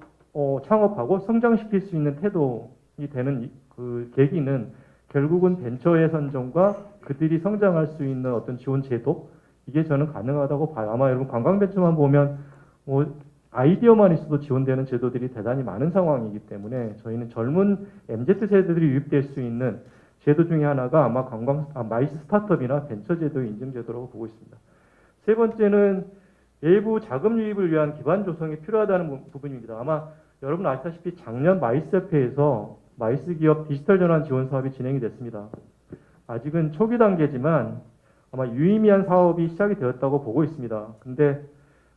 창업하고 성장시킬 수 있는 태도이 되는 그 계기는 결국은 벤처의 선정과 그들이 성장할 수 있는 어떤 지원 제도 이게 저는 가능하다고 봐요. 아마 여러분 관광 벤처만 보면 아이디어만 있어도 지원되는 제도들이 대단히 많은 상황이기 때문에 저희는 젊은 MZ 세대들이 유입될 수 있는 제도 중에 하나가 아마 마이스 스타트업이나 벤처 제도의 인증 제도라고 보고 있습니다. 세 번째는 외부 자금 유입을 위한 기반 조성이 필요하다는 부분입니다. 아마 여러분 아시다시피 작년 마이스 협회에서 마이스 기업 디지털 전환 지원 사업이 진행이 됐습니다. 아직은 초기 단계지만 아마 유의미한 사업이 시작이 되었다고 보고 있습니다. 근데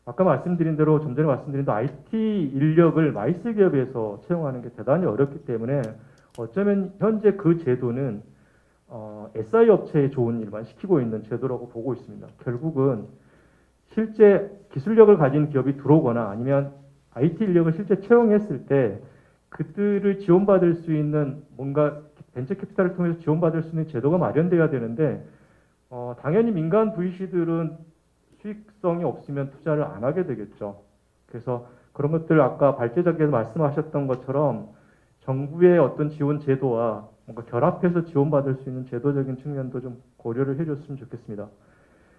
아까 말씀드린 대로 좀 전에 말씀드린 대로 IT 인력을 마이스 기업에서 채용하는 게 대단히 어렵기 때문에 어쩌면 현재 그 제도는 SI 업체에 좋은 일만 시키고 있는 제도라고 보고 있습니다. 결국은 실제 기술력을 가진 기업이 들어오거나 아니면 IT 인력을 실제 채용했을 때 그들을 지원받을 수 있는 뭔가 벤처 캐피탈을 통해서 지원받을 수 있는 제도가 마련돼야 되는데 당연히 민간 VC들은 수익성이 없으면 투자를 안 하게 되겠죠. 그래서 그런 것들 아까 발제자께서 말씀하셨던 것처럼 정부의 어떤 지원 제도와 뭔가 결합해서 지원받을 수 있는 제도적인 측면도 좀 고려를 해줬으면 좋겠습니다.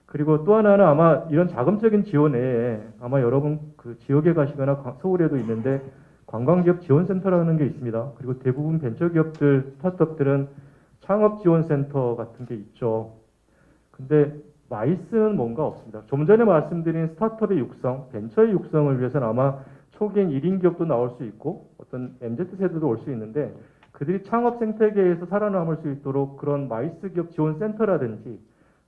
그리고 또 하나는 아마 이런 자금적인 지원 외에 아마 여러분 그 지역에 가시거나 서울에도 있는데 관광기업 지원센터라는 게 있습니다. 그리고 대부분 벤처기업들, 스타트업들은 창업지원센터 같은 게 있죠. 근데 마이스는 뭔가 없습니다. 좀 전에 말씀드린 스타트업의 육성, 벤처의 육성을 위해서는 아마 초기엔 1인 기업도 나올 수 있고 어떤 MZ 세대도 올 수 있는데 그들이 창업 생태계에서 살아남을 수 있도록 그런 마이스 기업 지원센터라든지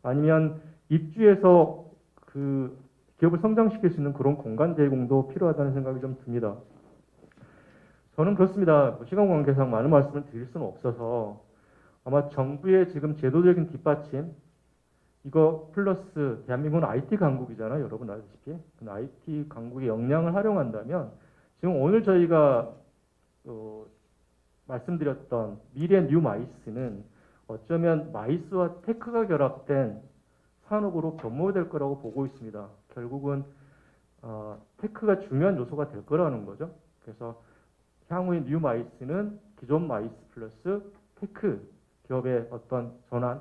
아니면 입주해서 그 기업을 성장시킬 수 있는 그런 공간 제공도 필요하다는 생각이 좀 듭니다. 저는 그렇습니다. 시간 관계상 많은 말씀을 드릴 수는 없어서 아마 정부의 지금 제도적인 뒷받침 이거 플러스 대한민국은 IT 강국이잖아요. 여러분 아시다시피 IT 강국의 역량을 활용한다면 지금 오늘 저희가 말씀드렸던 미래 뉴 마이스는 어쩌면 마이스와 테크가 결합된 산업으로 변모될 거라고 보고 있습니다. 결국은 테크가 중요한 요소가 될 거라는 거죠. 그래서 향후의 뉴 마이스는 기존 마이스 플러스 테크 기업의 어떤 전환이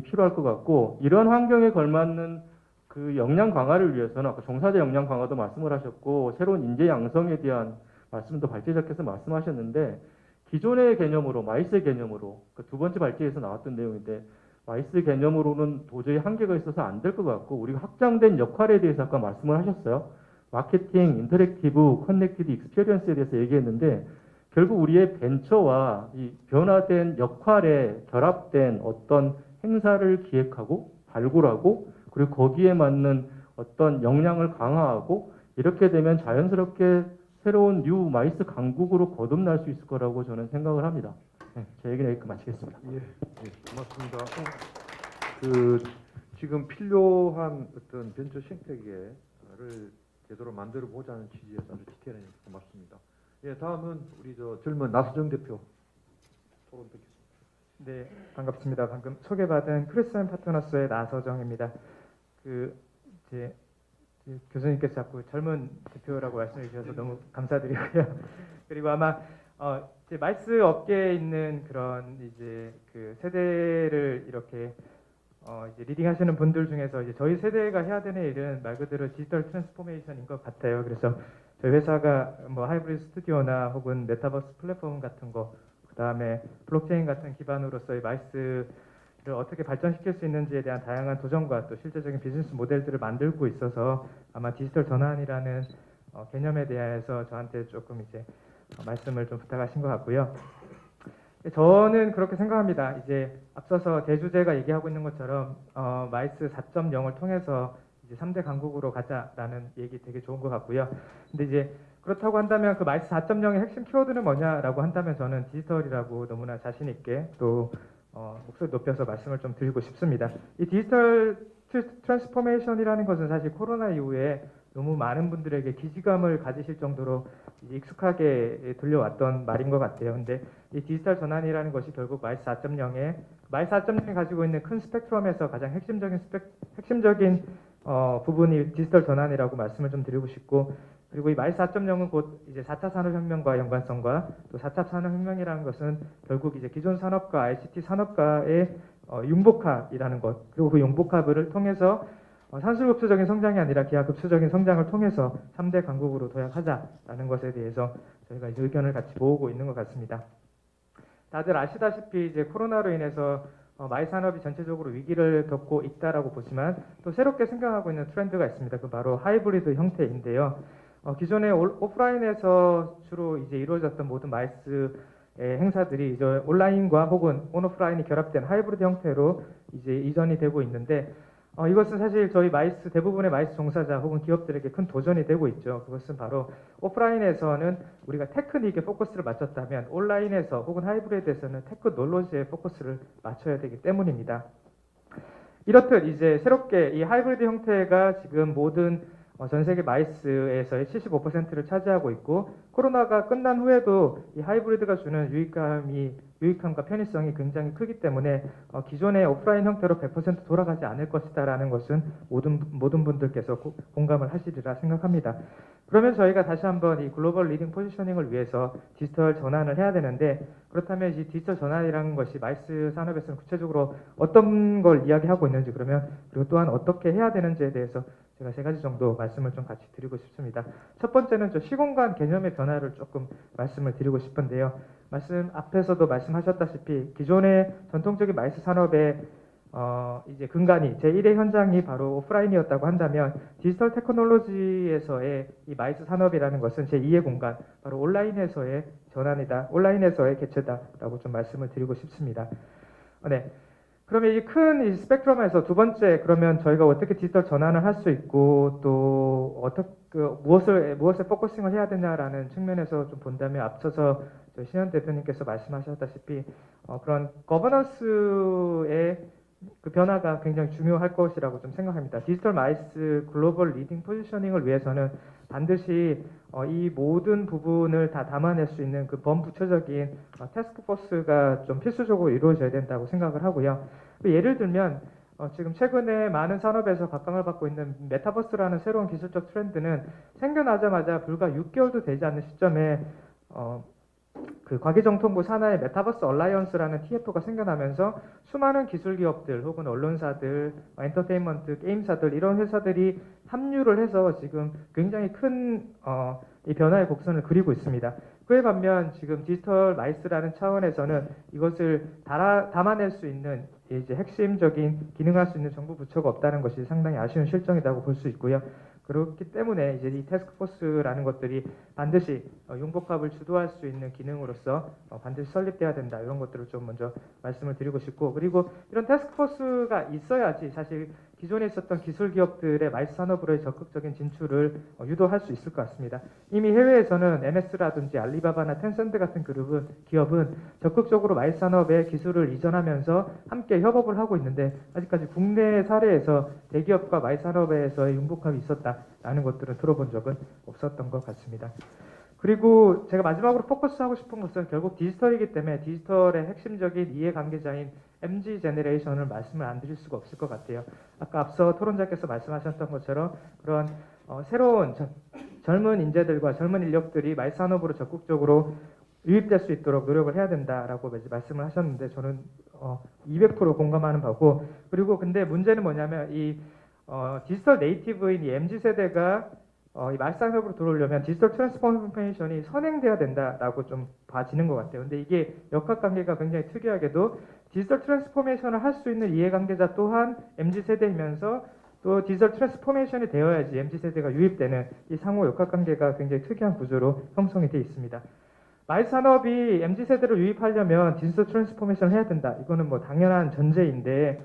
필요할 것 같고 이런 환경에 걸맞는 그 역량 강화를 위해서는 아까 종사자 역량 강화도 말씀을 하셨고 새로운 인재 양성에 대한 말씀도 발제자께서 말씀하셨는데 기존의 개념으로 마이스의 개념으로 그 두 번째 발제에서 나왔던 내용인데 마이스 개념으로는 도저히 한계가 있어서 안 될 것 같고 우리가 확장된 역할에 대해서 아까 말씀을 하셨어요. 마케팅, 인터랙티브, 커넥티드 익스피리언스에 대해서 얘기했는데 결국 우리의 벤처와 이 변화된 역할에 결합된 어떤 행사를 기획하고 발굴하고 그리고 거기에 맞는 어떤 역량을 강화하고 이렇게 되면 자연스럽게 새로운 뉴 마이스 강국으로 거듭날 수 있을 거라고 저는 생각을 합니다. 네, 제 얘기는 여기까지 마치겠습니다. 고맙습니다. 그 지금 필요한 어떤 벤처 생태계를 제대로 만들어 보자는 취지에서 아주 디테일하게 고맙습니다. 예, 다음은 우리 젊은 나수정 대표 토론 듣겠습니다. 네, 반갑습니다. 방금 소개받은 크리스천 파트너스의 나서정입니다. 이제 교수님께서 자꾸 젊은 대표라고 말씀해 주셔서 너무 감사드리고요. 그리고 아마 이제 마이스 업계에 있는 그런 이제 그 세대를 이렇게 이제 리딩하시는 분들 중에서 이제 저희 세대가 해야 되는 일은 말 그대로 디지털 트랜스포메이션인 것 같아요. 그래서 저희 회사가 뭐 하이브리드 스튜디오나 혹은 메타버스 플랫폼 같은 거, 그 다음에 블록체인 같은 기반으로서의 마이스를 어떻게 발전시킬 수 있는지에 대한 다양한 도전과 또 실제적인 비즈니스 모델들을 만들고 있어서 아마 디지털 전환이라는 개념에 대해서 저한테 조금 이제 말씀을 좀 부탁하신 것 같고요. 저는 그렇게 생각합니다. 이제 앞서서 대주제가 얘기하고 있는 것처럼 마이스 4.0을 통해서 이제 3대 강국으로 가자라는 얘기 되게 좋은 것 같고요. 근데 이제 그렇다고 한다면 그 마이스 4.0의 핵심 키워드는 뭐냐라고 한다면 저는 디지털이라고 너무나 자신 있게 또 목소리 높여서 말씀을 좀 드리고 싶습니다. 이 디지털 트랜스포메이션이라는 것은 사실 코로나 이후에 너무 많은 분들에게 기지감을 가지실 정도로 이제 익숙하게 들려왔던 말인 것 같아요. 근데 이 디지털 전환이라는 것이 결국 마이스 4.0이 가지고 있는 큰 스펙트럼에서 가장 핵심적인 부분이 디지털 전환이라고 말씀을 좀 드리고 싶고, 그리고 이 마이스 4.0은 곧 이제 4차 산업혁명과 연관성과, 또 4차 산업혁명이라는 것은 결국 이제 기존 산업과 ICT 산업과의 융복합이라는 것, 그리고 그 융복합을 통해서 산술급수적인 성장이 아니라 기하급수적인 성장을 통해서 3대 강국으로 도약하자라는 것에 대해서 저희가 이제 의견을 같이 모으고 있는 것 같습니다. 다들 아시다시피 이제 코로나로 인해서 마이 산업이 전체적으로 위기를 겪고 있다라고 보지만, 또 새롭게 생겨나고 있는 트렌드가 있습니다. 그 바로 하이브리드 형태인데요. 기존에 오프라인에서 주로 이제 이루어졌던 모든 마이스의 행사들이 이제 온라인과 혹은 온오프라인이 결합된 하이브리드 형태로 이제 이전이 되고 있는데, 이것은 사실 저희 대부분의 마이스 종사자 혹은 기업들에게 큰 도전이 되고 있죠. 그것은 바로 오프라인에서는 우리가 테크닉에 포커스를 맞췄다면 온라인에서 혹은 하이브리드에서는 테크놀로지에 포커스를 맞춰야 되기 때문입니다. 이렇듯 이제 새롭게 이 하이브리드 형태가 지금 모든 전 세계 마이스에서의 75%를 차지하고 있고, 코로나가 끝난 후에도 이 하이브리드가 주는 유익함과 편의성이 굉장히 크기 때문에 기존의 오프라인 형태로 100% 돌아가지 않을 것이다라는 것은 모든 분들께서 공감을 하시리라 생각합니다. 그러면 저희가 다시 한번 이 글로벌 리딩 포지셔닝을 위해서 디지털 전환을 해야 되는데, 그렇다면 이 디지털 전환이라는 것이 마이스 산업에서는 구체적으로 어떤 걸 이야기하고 있는지, 그리고 또한 어떻게 해야 되는지에 대해서 제가 3가지 정도 말씀을 좀 같이 드리고 싶습니다. 첫 번째는 시공간 개념의 변화를 조금 말씀을 드리고 싶은데요. 앞에서도 말씀하셨다시피 기존의 전통적인 마이스 산업의 이제 근간이 제1의 현장이 바로 오프라인이었다고 한다면, 디지털 테크놀로지에서의 이 마이스 산업이라는 것은 제2의 공간, 바로 온라인에서의 전환이다, 온라인에서의 개체다라고 좀 말씀을 드리고 싶습니다. 네. 그러면 이 큰 스펙트럼에서 두 번째, 그러면 저희가 어떻게 디지털 전환을 할 수 있고, 또 무엇에 포커싱을 해야 되냐라는 측면에서 좀 본다면, 앞서서 신현 대표님께서 말씀하셨다시피 그런 거버넌스의 그 변화가 굉장히 중요할 것이라고 좀 생각합니다. 디지털 마이스 글로벌 리딩 포지셔닝을 위해서는 반드시 이 모든 부분을 다 담아낼 수 있는 그 범부처적인 태스크포스가 좀 필수적으로 이루어져야 된다고 생각을 하고요. 예를 들면 지금 최근에 많은 산업에서 각광을 받고 있는 메타버스라는 새로운 기술적 트렌드는 생겨나자마자 불과 6개월도 되지 않는 시점에 그 과기정통부 산하의 메타버스 얼라이언스라는 TF가 생겨나면서 수많은 기술 기업들 혹은 언론사들, 엔터테인먼트, 게임사들, 이런 회사들이 합류를 해서 지금 굉장히 큰 이 변화의 곡선을 그리고 있습니다. 그에 반면 지금 디지털 마이스라는 차원에서는 이것을 담아낼 수 있는 이제 핵심적인 기능할 수 있는 정부 부처가 없다는 것이 상당히 아쉬운 실정이라고 볼 수 있고요. 그렇기 때문에 이제 이 태스크포스라는 것들이 반드시 융복합을 주도할 수 있는 기능으로서 반드시 설립돼야 된다, 이런 것들을 좀 먼저 말씀을 드리고 싶고, 그리고 이런 태스크포스가 있어야지 사실 기존에 있었던 기술 기업들의 마이스 산업으로의 적극적인 진출을 유도할 수 있을 것 같습니다. 이미 해외에서는 MS라든지 알리바바나 텐센트 같은 기업은 적극적으로 마이스 산업에 기술을 이전하면서 함께 협업을 하고 있는데, 아직까지 국내 사례에서 대기업과 마이스 산업에서의 융복합이 있었다라는 것들은 들어본 적은 없었던 것 같습니다. 그리고 제가 마지막으로 포커스하고 싶은 것은 결국 디지털이기 때문에 디지털의 핵심적인 이해관계자인 MZ 제너레이션을 말씀을 안 드릴 수가 없을 것 같아요. 아까 앞서 토론자께서 말씀하셨던 것처럼 그런 새로운 젊은 인재들과 젊은 인력들이 마이스 산업으로 적극적으로 유입될 수 있도록 노력을 해야 된다라고 말씀을 하셨는데, 저는 200% 공감하는 바고, 그리고 근데 문제는 뭐냐면 이 디지털 네이티브인 이 MZ 세대가 이 마이스 산업으로 들어오려면 디지털 트랜스포메이션이 선행돼야 된다라고 좀 봐지는 것 같아요. 근데 이게 역학관계가 굉장히 특이하게도 디지털 트랜스포메이션을 할 수 있는 이해관계자 또한 MZ 세대이면서, 또 디지털 트랜스포메이션이 되어야지 MZ 세대가 유입되는 이 상호 역학관계가 굉장히 특이한 구조로 형성이 되어 있습니다. 마이스 산업이 MZ 세대를 유입하려면 디지털 트랜스포메이션을 해야 된다, 이거는 뭐 당연한 전제인데,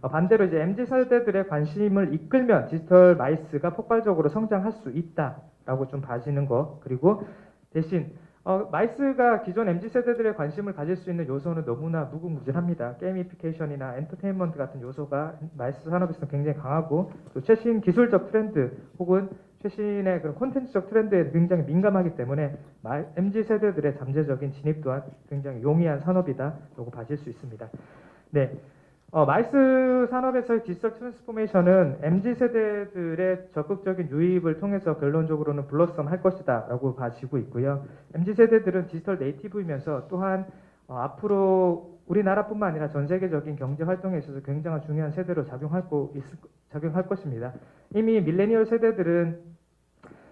반대로 이제 MZ 세대들의 관심을 이끌면 디지털 마이스가 폭발적으로 성장할 수 있다라고 좀 봐지는 거, 그리고 대신 마이스가 기존 MZ 세대들의 관심을 가질 수 있는 요소는 너무나 무궁무진합니다. 게이미피케이션이나 엔터테인먼트 같은 요소가 마이스 산업에서 굉장히 강하고 또 최신 기술적 트렌드 혹은 최신의 그런 콘텐츠적 트렌드에 굉장히 민감하기 때문에 MZ 세대들의 잠재적인 진입 또한 굉장히 용이한 산업이다라고 봐질 수 있습니다. 네. 마이스 산업에서의 디지털 트랜스포메이션은 MZ 세대들의 적극적인 유입을 통해서 결론적으로는 블러썸할 것이다라고 봐지고 있고요. MZ 세대들은 디지털 네이티브이면서 또한 앞으로 우리나라뿐만 아니라 전 세계적인 경제 활동에 있어서 굉장히 중요한 세대로 작용할 것입니다. 이미 밀레니얼 세대들은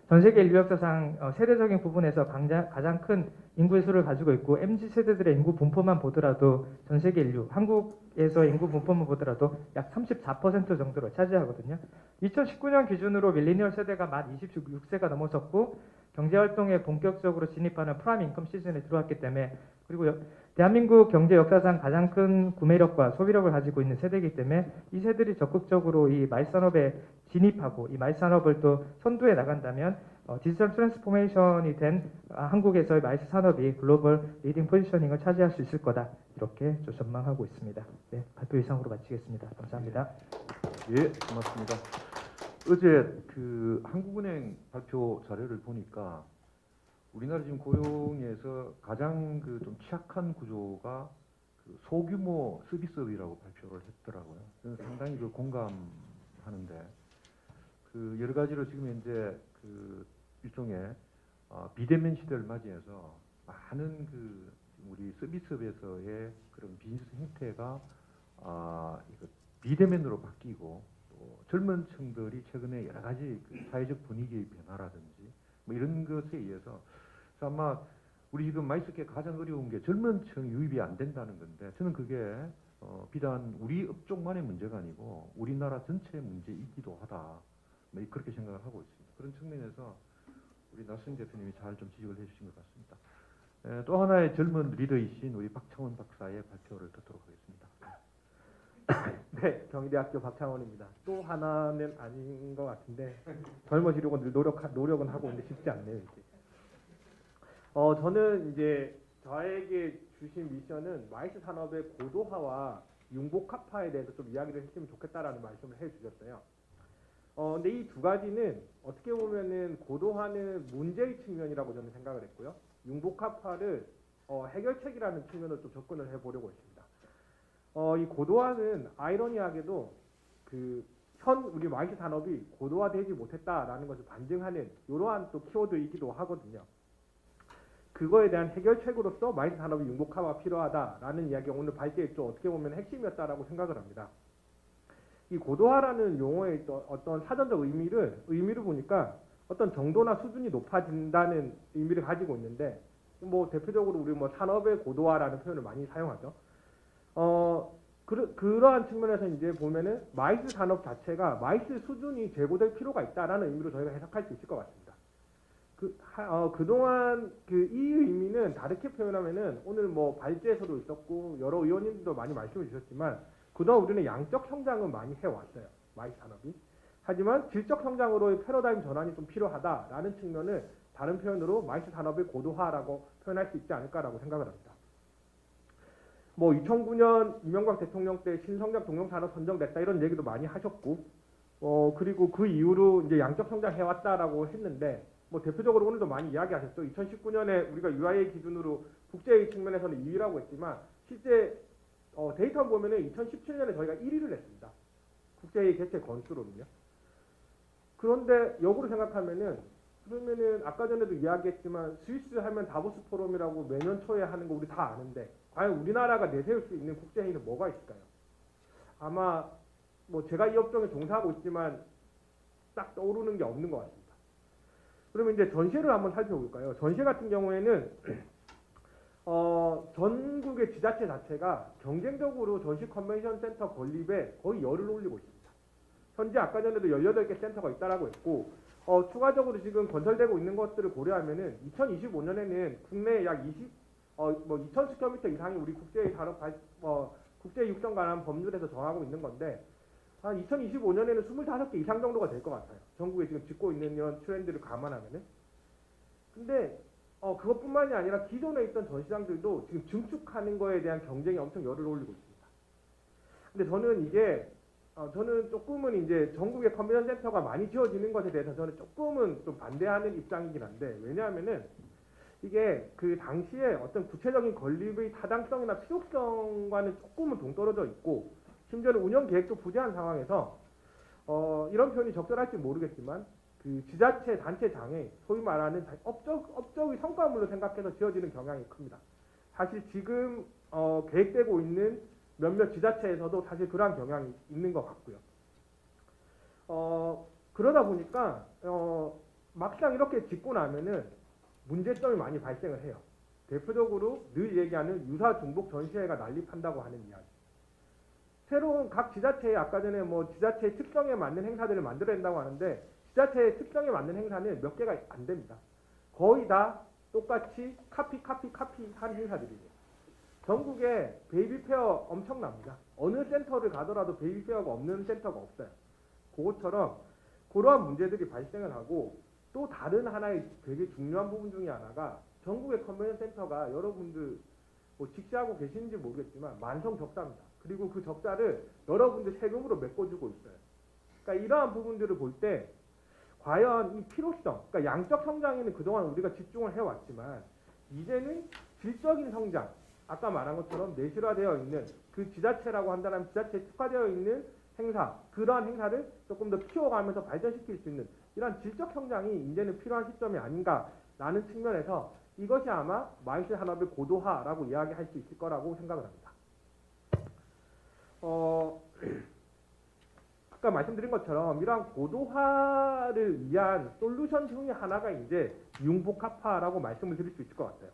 전 세계 인류 역사상 세대적인 부분에서 가장 큰 인구의 수를 가지고 있고 MZ 세대들의 인구 분포만 보더라도 전 세계 인류, 한국에서 인구 분포만 보더라도 약 34% 정도를 차지하거든요. 2019년 기준으로 밀레니얼 세대가 만 26세가 넘어섰고 경제활동에 본격적으로 진입하는 프라임 인컴 시즌에 들어왔기 때문에 그리고 대한민국 경제 역사상 가장 큰 구매력과 소비력을 가지고 있는 세대이기 때문에 이 세대들이 적극적으로 이 마이스 산업에 진입하고 이 마이스 산업을 또 선도해 나간다면 디지털 트랜스포메이션이 된 한국에서의 마이스 산업이 글로벌 리딩 포지셔닝을 차지할 수 있을 거다 이렇게 전망하고 있습니다. 네, 발표 이상으로 마치겠습니다. 감사합니다. 예, 고맙습니다. 어제 그 한국은행 발표 자료를 보니까 우리나라 지금 고용에서 가장 그 좀 취약한 구조가 그 소규모 서비스업이라고 발표를 했더라고요. 저는 상당히 그 공감하는데 그 여러 가지로 지금 현재 그 일종의 비대면 시대를 맞이해서 많은 그 우리 서비스업에서의 그런 비즈니스 형태가 이거 비대면으로 바뀌고 또 젊은 층들이 최근에 여러 가지 그 사회적 분위기의 변화라든지 뭐 이런 것에 의해서 그래서 아마 우리 지금 마이스께 가장 어려운 게 젊은 층 유입이 안 된다는 건데 저는 그게 비단 우리 업종만의 문제가 아니고 우리나라 전체의 문제이기도 하다. 뭐 그렇게 생각을 하고 있습니다. 그런 측면에서 우리 나승 대표님이 잘 좀 지적을 해주신 것 같습니다. 또 하나의 젊은 리더이신 우리 박창원 박사의 발표를 듣도록 하겠습니다. 네, 경희대학교 박창원입니다. 또 하나는 아닌 것 같은데 젊어지려고 늘 노력은 하고 있는데 쉽지 않네요. 이제. 저는 이제 저에게 주신 미션은 마이스 산업의 고도화와 융복합화에 대해서 좀 이야기를 했으면 좋겠다라는 말씀을 해주셨어요. 근데 이 두 가지는 어떻게 보면은 고도화는 문제의 측면이라고 저는 생각을 했고요. 융복합화를 해결책이라는 측면으로 좀 접근을 해보려고 했습니다. 이 고도화는 아이러니하게도 우리 마이스 산업이 고도화되지 못했다라는 것을 반증하는 이러한 또 키워드이기도 하거든요. 그거에 대한 해결책으로서 마이스 산업의 융복화가 필요하다라는 이야기가 오늘 발제의 좀 어떻게 보면 핵심이었다라고 생각을 합니다. 이 고도화라는 용어의 어떤 사전적 의미를 보니까 어떤 정도나 수준이 높아진다는 의미를 가지고 있는데 뭐 대표적으로 우리 뭐 산업의 고도화라는 표현을 많이 사용하죠. 그러한 측면에서 이제 보면은 마이스 산업 자체가 마이스 수준이 제고될 필요가 있다라는 의미로 저희가 해석할 수 있을 것 같습니다. 그동안 이 의미는 다르게 표현하면은 오늘 뭐 발제에서도 있었고 여러 의원님들도 많이 말씀해 주셨지만 그동안 우리는 양적 성장은 많이 해왔어요. 마이스 산업이. 하지만 질적 성장으로의 패러다임 전환이 좀 필요하다라는 측면을 다른 표현으로 마이스 산업의 고도화라고 표현할 수 있지 않을까라고 생각을 합니다. 뭐 2009년 이명박 대통령 때 신성장 동용산업 선정됐다 이런 얘기도 많이 하셨고 그리고 그 이후로 이제 양적 성장 해왔다라고 했는데 뭐 대표적으로 오늘도 많이 이야기하셨죠. 2019년에 우리가 UIA 기준으로 국제 측면에서는 2위라고 했지만 실제 데이터 보면은 2017년에 저희가 1위를 했습니다. 국제 개최 건수로는요. 그런데 역으로 생각하면은 그러면은 아까 전에도 이야기했지만 스위스 하면 다보스 포럼이라고 매년 초에 하는 거 우리 다 아는데 과연 우리나라가 내세울 수 있는 국제 회의는 뭐가 있을까요? 아마 뭐 제가 이 업종에 종사하고 있지만 딱 떠오르는 게 없는 것 같습니다. 그러면 이제 전시회를 한번 살펴볼까요? 전시회 같은 경우에는 전국의 지자체 자체가 경쟁적으로 전시 컨벤션 센터 건립에 거의 열을 올리고 있습니다. 현재 아까 전에도 18개 센터가 있다라고 했고 추가적으로 지금 건설되고 있는 것들을 고려하면은 2025년에는 국내 약 2,000스퀘어미터 이상이 우리 국제 육성 관한 법률에서 정하고 있는 건데 한 2025년에는 25개 이상 정도가 될 것 같아요. 전국에 지금 짓고 있는 이런 트렌드를 감안하면은. 근데 그것뿐만이 아니라 기존에 있던 전시장들도 지금 증축하는 거에 대한 경쟁이 엄청 열을 올리고 있습니다. 근데 저는 이게 저는 조금은 이제 전국의 컨벤션 센터가 많이 지어지는 것에 대해서 저는 조금은 좀 반대하는 입장이긴 한데, 왜냐하면은 이게 그 당시에 어떤 구체적인 건립의 타당성이나 필요성과는 조금은 동떨어져 있고, 심지어는 운영 계획도 부재한 상황에서 이런 표현이 적절할지 모르겠지만 그 지자체 단체장에 소위 말하는 업적의 성과물로 생각해서 지어지는 경향이 큽니다. 사실 지금 계획되고 있는 몇몇 지자체에서도 사실 그러한 경향이 있는 것 같고요. 그러다 보니까 막상 이렇게 짓고 나면은 문제점이 많이 발생을 해요. 대표적으로 늘 얘기하는 유사 중복 전시회가 난립한다고 하는 이야기. 새로운 각 지자체의 아까 전에 뭐 지자체의 특성에 맞는 행사들을 만들어야 된다고 하는데, 지자체의 특성에 맞는 행사는 몇 개가 안 됩니다. 거의 다 똑같이 카피 한 행사들이에요. 전국에 베이비페어 엄청납니다. 어느 센터를 가더라도 베이비페어가 없는 센터가 없어요. 그것처럼 그러한 문제들이 발생을 하고, 또 다른 하나의 되게 중요한 부분 중에 하나가 전국의 컨벤션 센터가 여러분들 뭐 직시하고 계시는지 모르겠지만 만성 적자입니다. 그리고 그 적자를 여러분들 세금으로 메꿔주고 있어요. 그러니까 이러한 부분들을 볼 때 과연 이 필요성, 그러니까 양적 성장에는 그동안 우리가 집중을 해왔지만 이제는 질적인 성장, 아까 말한 것처럼 내실화되어 있는 그 지자체라고 한다면 지자체에 특화되어 있는 행사, 그러한 행사를 조금 더 키워가면서 발전시킬 수 있는 이러한 질적 성장이 이제는 필요한 시점이 아닌가라는 측면에서 이것이 아마 마이스 산업의 고도화라고 이야기할 수 있을 거라고 생각을 합니다. 아까 말씀드린 것처럼 이러한 고도화를 위한 솔루션 중에 하나가 이제 융복합화라고 말씀을 드릴 수 있을 것 같아요.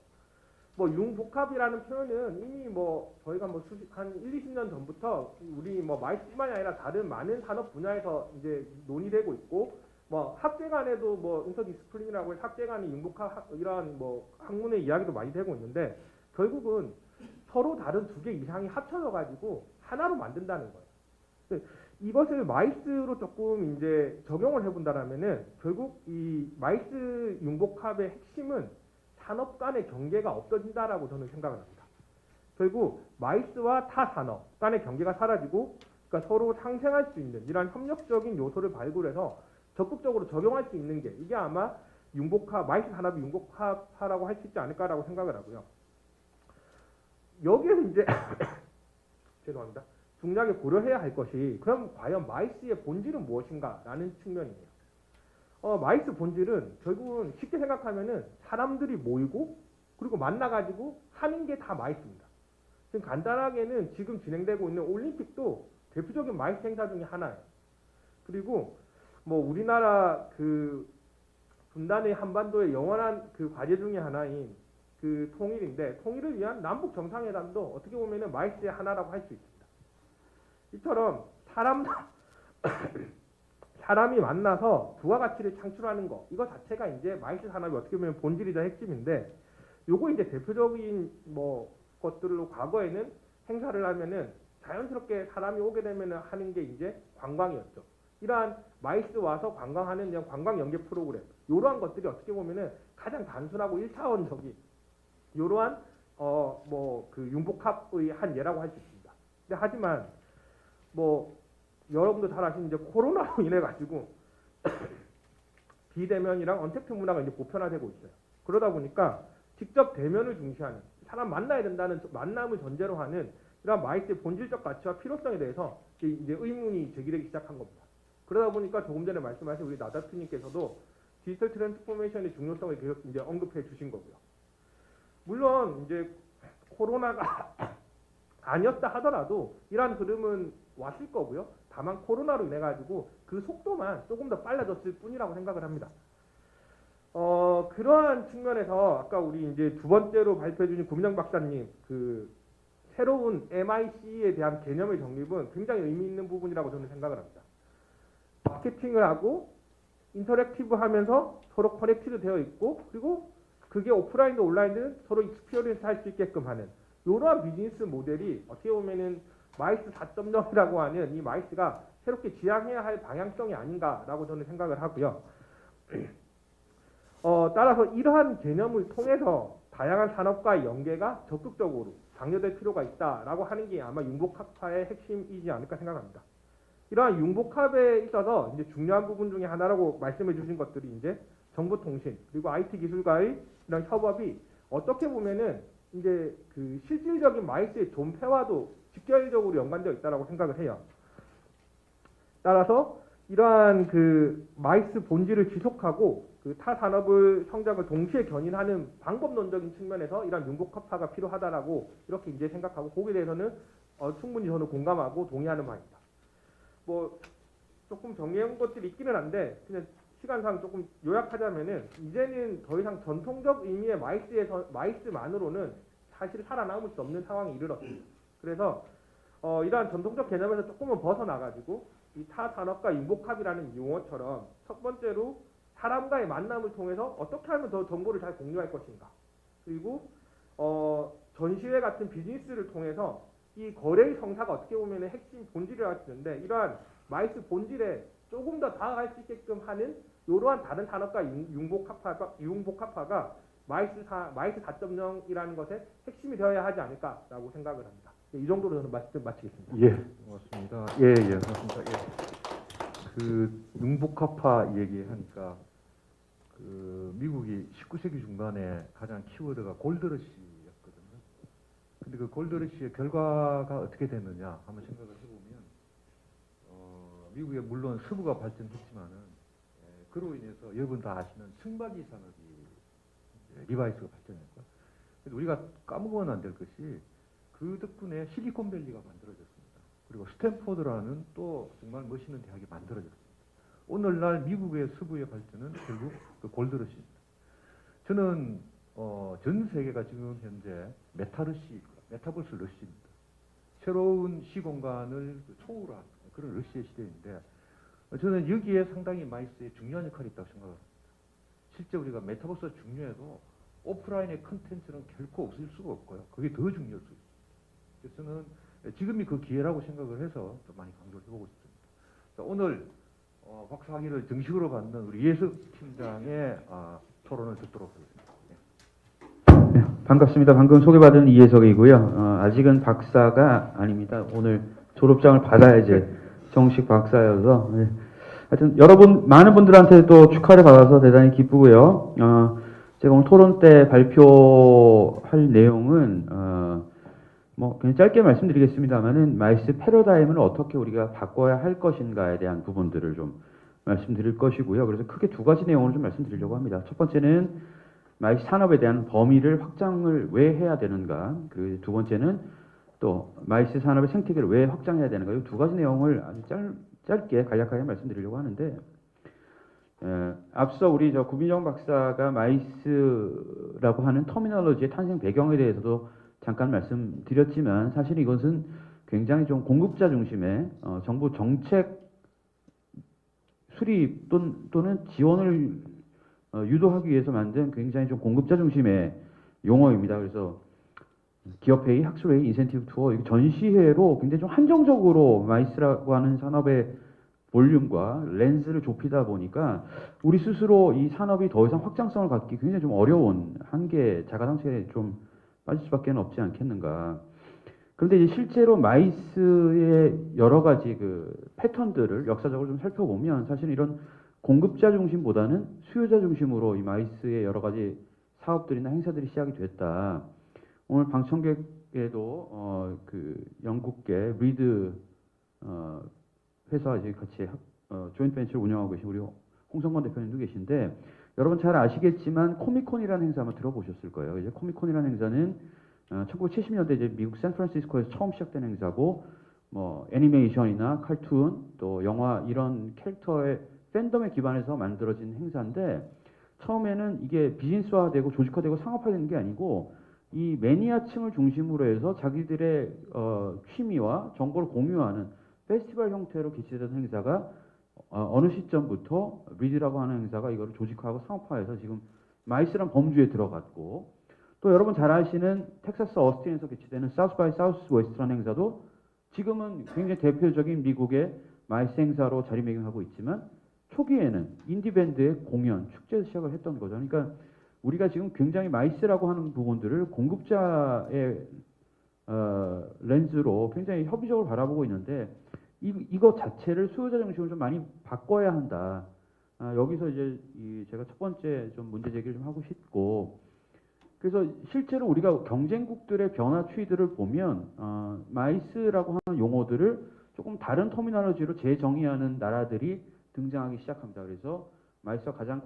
뭐 융복합이라는 표현은 이미 뭐 저희가 뭐 한 1, 20년 전부터 우리 뭐 마이스뿐만이 아니라 다른 많은 산업 분야에서 이제 논의되고 있고, 뭐 학제 간에도 뭐 인터디스플린이라고 해서 학제 간의 융복합 이러한 뭐 학문의 이야기도 많이 되고 있는데, 결국은 서로 다른 두 개 이상이 합쳐져 가지고 하나로 만든다는 거예요. 이것을 마이스로 조금 이제 적용을 해본다라면은 결국 이 마이스 융복합의 핵심은 산업 간의 경계가 없어진다라고 저는 생각을 합니다. 결국 마이스와 타 산업 간의 경계가 사라지고, 그러니까 서로 상생할 수 있는 이러한 협력적인 요소를 발굴해서 적극적으로 적용할 수 있는 게 이게 아마 융복합, 마이스 산업의 융복합화라고 할 수 있지 않을까라고 생각을 하고요. 여기에서 이제 죄송합니다. 중요하게 고려해야 할 것이 그럼 과연 마이스의 본질은 무엇인가라는 측면이에요. 마이스 본질은 결국은 쉽게 생각하면은 사람들이 모이고 그리고 만나가지고 하는 게 다 마이스입니다. 지금 간단하게는 지금 진행되고 있는 올림픽도 대표적인 마이스 행사 중에 하나예요. 그리고 뭐 우리나라 그 분단의 한반도의 영원한 그 과제 중에 하나인 그 통일인데, 통일을 위한 남북 정상회담도 어떻게 보면은 마이스의 하나라고 할 수 있습니다. 이처럼 사람이 만나서 부가가치를 창출하는 것, 이거 자체가 이제 마이스 산업이 어떻게 보면 본질이자 핵심인데, 요거 이제 대표적인 뭐 것들로 과거에는 행사를 하면은 자연스럽게 사람이 오게 되면은 하는 게 이제 관광이었죠. 이러한 마이스 와서 관광하는 그냥 관광 연계 프로그램, 이러한 것들이 어떻게 보면은 가장 단순하고 1차원적인 이러한 뭐 그 융복합의 한 예라고 할 수 있습니다. 근데 하지만 뭐 여러분도 잘 아시는 이제 코로나로 인해 가지고 비대면이랑 언택트 문화가 이제 보편화되고 있어요. 그러다 보니까 직접 대면을 중시하는, 사람 만나야 된다는 만남을 전제로 하는 이런 마이스의 본질적 가치와 필요성에 대해서 이제 의문이 제기되기 시작한 겁니다. 그러다 보니까 조금 전에 말씀하신 우리 나다트님께서도 디지털 트랜스포메이션의 중요성을 계속 이제 언급해 주신 거고요. 물론 이제 코로나가 아니었다 하더라도 이러한 흐름은 왔을 거고요. 다만 코로나로 인해 가지고 그 속도만 조금 더 빨라졌을 뿐이라고 생각을 합니다. 그러한 측면에서 아까 우리 이제 두 번째로 발표해 주신 구민영 박사님 그 새로운 MIC에 대한 개념의 정립은 굉장히 의미 있는 부분이라고 저는 생각을 합니다. 마케팅을 하고 인터랙티브하면서 서로 커넥티드 되어 있고, 그리고 그게 오프라인도 온라인도 서로 익스피리언스 할 수 있게끔 하는 이러한 비즈니스 모델이 어떻게 보면은 마이스 4.0이라고 하는 이 마이스가 새롭게 지향해야 할 방향성이 아닌가라고 저는 생각을 하고요. 따라서 이러한 개념을 통해서 다양한 산업과의 연계가 적극적으로 장려될 필요가 있다라고 하는 게 아마 융복합화의 핵심이지 않을까 생각합니다. 이러한 융복합에 있어서 이제 중요한 부분 중에 하나라고 말씀해 주신 것들이 이제 정보통신 그리고 IT 기술과의 이런 협업이 어떻게 보면은 이제 그 실질적인 마이스의 존폐와도 직결적으로 연관되어 있다라고 생각을 해요. 따라서 이러한 그 마이스 본질을 지속하고 그 타 산업의 성장을 동시에 견인하는 방법론적인 측면에서 이러한 융복합화가 필요하다라고 이렇게 이제 생각하고 거기에 대해서는 충분히 저는 공감하고 동의하는 바입니다. 뭐 조금 정리한 것들이 있기는 한데 그냥 시간상 조금 요약하자면은 이제는 더 이상 전통적 의미의 마이스만으로는 사실 살아남을 수 없는 상황에 이르렀습니다. 그래서 이러한 전통적 개념에서 조금은 벗어나가지고 이 타 산업과 융복합이라는 용어처럼 첫 번째로 사람과의 만남을 통해서 어떻게 하면 더 정보를 잘 공유할 것인가, 그리고 전시회 같은 비즈니스를 통해서 이 거래의 성사가 어떻게 보면 핵심 본질이라고 할 수 있는데 이러한 마이스 본질에 조금 더 다가갈 수 있게끔 하는 이러한 다른 산업과 융복합화가 마이스 4.0이라는 것의 핵심이 되어야 하지 않을까라고 생각을 합니다. 이 정도로 저는 말씀 마치겠습니다. 예, 고맙습니다. 예, 고맙습니다. 예. 그 융복합화 얘기하니까 그 미국이 19세기 중반에 가장 키워드가 골드러시였거든요. 근데 그 골드러시의 결과가 어떻게 됐느냐 한번 생각을 해보면 미국에 물론 서부가 발전했지만은 그로 인해서 여러분 다 아시는 승박이 산업이 리바이스가 발전했고, 근데 우리가 까먹으면 안 될 것이 그 덕분에 실리콘밸리가 만들어졌습니다. 그리고 스탠포드라는 또 정말 멋있는 대학이 만들어졌습니다. 오늘날 미국의 서부의 발전은 결국 그 골드러시입니다. 저는 전 세계가 지금 현재 메타버스 러시입니다. 새로운 시공간을 초월한 그런 러시의 시대인데 저는 여기에 상당히 마이스의 중요한 역할이 있다고 생각합니다. 실제 우리가 메타버스가 중요해도 오프라인의 컨텐츠는 결코 없을 수가 없고요. 그게 더 중요할 수 있습니다. 그래서 저는 지금이 그 기회라고 생각을 해서 좀 많이 강조를 해보고 싶습니다. 자, 오늘 박사학위를 정식으로 받는 우리 이해석 팀장의 토론을 듣도록 하겠습니다. 네, 반갑습니다. 방금 소개받은 이해석이고요. 아직은 박사가 아닙니다. 오늘 졸업장을 받아야지 정식 박사여서. 네. 하여튼 여러분 많은 분들한테 또 축하를 받아서 대단히 기쁘고요. 제가 오늘 토론 때 발표할 내용은 뭐 그냥 짧게 말씀드리겠습니다만은 마이스 패러다임을 어떻게 우리가 바꿔야 할 것인가에 대한 부분들을 좀 말씀드릴 것이고요. 그래서 크게 두 가지 내용을 좀 말씀드리려고 합니다. 첫 번째는 마이스 산업에 대한 범위를 확장을 왜 해야 되는가, 그리고 두 번째는 또 마이스 산업의 생태계를 왜 확장해야 되는가, 이 두 가지 내용을 아주 짧게 간략하게 말씀드리려고 하는데, 앞서 우리 구민정 박사가 마이스라고 하는 터미널로지의 탄생 배경에 대해서도 잠깐 말씀드렸지만 사실 이것은 굉장히 좀 공급자 중심의 정부 정책 수립 또는 지원을 유도하기 위해서 만든 굉장히 좀 공급자 중심의 용어입니다. 그래서 기업회의, 학술회의, 인센티브 투어, 전시회로 굉장히 좀 한정적으로 마이스라고 하는 산업의 볼륨과 렌즈를 좁히다 보니까 우리 스스로 이 산업이 더 이상 확장성을 갖기 굉장히 좀 어려운 한계, 자가당착에 좀 빠질 수밖에 없지 않겠는가. 그런데 이제 실제로 마이스의 여러 가지 그 패턴들을 역사적으로 좀 살펴보면 사실 이런 공급자 중심보다는 수요자 중심으로 이 마이스의 여러 가지 사업들이나 행사들이 시작이 됐다. 오늘 방청객에도 그 영국계 리드 회사 이제 같이 조인트 벤처를 운영하고 계신 우리 홍성건 대표님도 계신데, 여러분 잘 아시겠지만 코미콘이라는 행사 한번 들어보셨을 거예요. 이제 코미콘이라는 행사는 1970년대 이제 미국 샌프란시스코에서 처음 시작된 행사고, 뭐 애니메이션이나 칼툰 또 영화 이런 캐릭터의 팬덤에 기반해서 만들어진 행사인데, 처음에는 이게 비즈니스화되고 조직화되고 상업화되는 게 아니고 이 매니아층을 중심으로 해서 자기들의 취미와 정보를 공유하는 페스티벌 형태로 개최되던 행사가 어느 시점부터 리드라고 하는 행사가 이거를 조직화하고 상업화해서 지금 마이스란 범주에 들어갔고, 또 여러분 잘 아시는 텍사스 어스틴에서 개최되는 사우스 바이 사우스 웨스트라는 행사도 지금은 굉장히 대표적인 미국의 마이스 행사로 자리매김하고 있지만 초기에는 인디밴드의 공연, 축제에서 시작을 했던 거죠. 그러니까 우리가 지금 굉장히 마이스라고 하는 부분들을 공급자의 렌즈로 굉장히 협의적으로 바라보고 있는데 이거 자체를 수요자 중심으로 좀 많이 바꿔야 한다. 여기서 이제 제가 첫 번째 좀 문제 제기를 좀 하고 싶고, 그래서 실제로 우리가 경쟁국들의 변화 추이들을 보면 마이스라고 하는 용어들을 조금 다른 터미널로지로 재정의하는 나라들이 등장하기 시작합니다. 그래서 마이스와 가장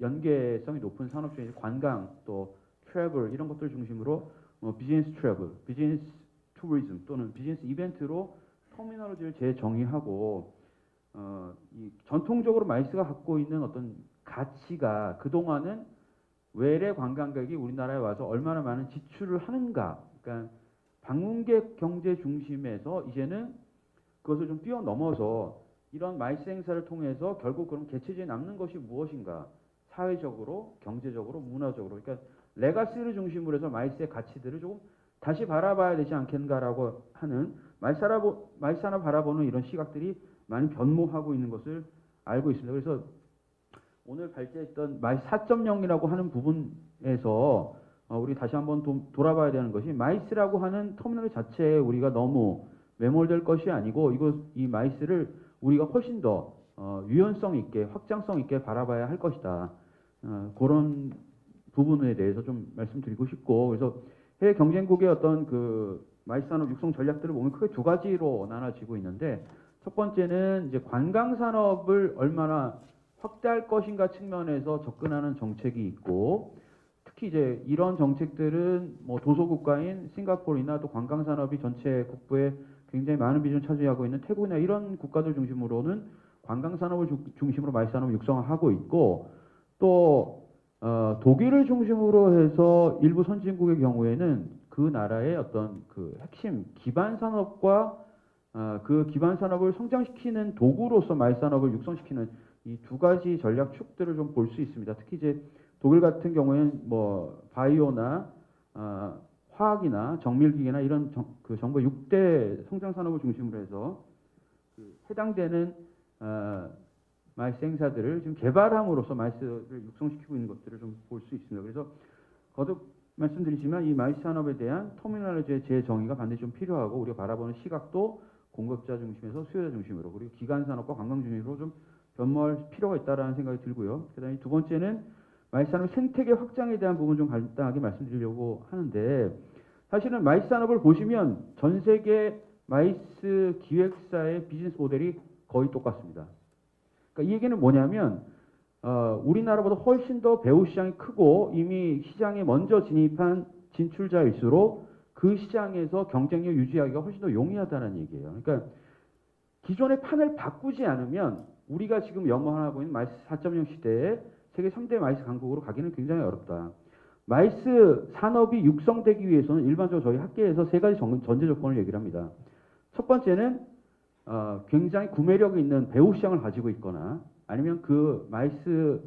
연계성이 높은 산업 중에 관광, 또 트래블 이런 것들 중심으로 비즈니스 트래블, 비즈니스 투리즘 또는 비즈니스 이벤트로 터미널로지를 재정의하고 이 전통적으로 마이스가 갖고 있는 어떤 가치가 그동안은 외래 관광객이 우리나라에 와서 얼마나 많은 지출을 하는가, 그러니까 방문객 경제 중심에서 이제는 그것을 좀 뛰어넘어서 이런 마이스 행사를 통해서 결국 그럼 개체지에 남는 것이 무엇인가, 사회적으로, 경제적으로, 문화적으로, 그러니까 레가시를 중심으로 해서 마이스의 가치들을 조금 다시 바라봐야 되지 않겠는가라고 하는 마이스 하나 바라보는 이런 시각들이 많이 변모하고 있는 것을 알고 있습니다. 그래서 오늘 발제했던 마이스 4.0이라고 하는 부분에서 우리 다시 한번 돌아봐야 되는 것이 마이스라고 하는 터미널 자체에 우리가 너무 매몰될 것이 아니고 이 마이스를 우리가 훨씬 더 유연성 있게 확장성 있게 바라봐야 할 것이다. 그런 부분에 대해서 좀 말씀드리고 싶고, 그래서 해외 경쟁국의 어떤 그 마이스 산업 육성 전략들을 보면 크게 두 가지로 나눠지고 있는데, 첫 번째는 이제 관광 산업을 얼마나 확대할 것인가 측면에서 접근하는 정책이 있고, 특히 이제 이런 정책들은 뭐 도서국가인 싱가포르나 또 관광 산업이 전체 국부에 굉장히 많은 비중을 차지하고 있는 태국이나 이런 국가들 중심으로는 관광 산업을 중심으로 마이스 산업을 육성하고 있고, 또 독일을 중심으로 해서 일부 선진국의 경우에는 그 나라의 어떤 그 핵심 기반 산업과 그 기반 산업을 성장시키는 도구로서 마이스 산업을 육성시키는 이 두 가지 전략 축들을 좀 볼 수 있습니다. 특히 이제 독일 같은 경우에는 뭐 바이오나 화학이나 정밀기계나 이런 그 정부 6대 성장 산업을 중심으로 해서 해당되는 마이스 행사들을 지금 개발함으로써 마이스를 육성시키고 있는 것들을 좀 볼 수 있습니다. 그래서 거듭 말씀드리지만 이 마이스 산업에 대한 터미널로지의 재정의가 반드시 좀 필요하고, 우리가 바라보는 시각도 공급자 중심에서 수요자 중심으로, 그리고 기간 산업과 관광 중심으로 좀 변모할 필요가 있다라는 생각이 들고요. 그다음에 두 번째는 마이스 산업 생태계 확장에 대한 부분 좀 간단하게 말씀드리려고 하는데, 사실은 마이스 산업을 보시면 전 세계 마이스 기획사의 비즈니스 모델이 거의 똑같습니다. 그러니까 이 얘기는 뭐냐면 우리나라보다 훨씬 더 배후 시장이 크고 이미 시장에 먼저 진입한 진출자일수록 그 시장에서 경쟁력 유지하기가 훨씬 더 용이하다는 얘기예요. 그러니까 기존의 판을 바꾸지 않으면 우리가 지금 염원하고 있는 마이스 4.0 시대에 세계 3대 마이스 강국으로 가기는 굉장히 어렵다. 마이스 산업이 육성되기 위해서는 일반적으로 저희 학계에서 세 가지 전제 조건을 얘기를 합니다. 첫 번째는 굉장히 구매력이 있는 배후 시장을 가지고 있거나, 아니면 그 마이스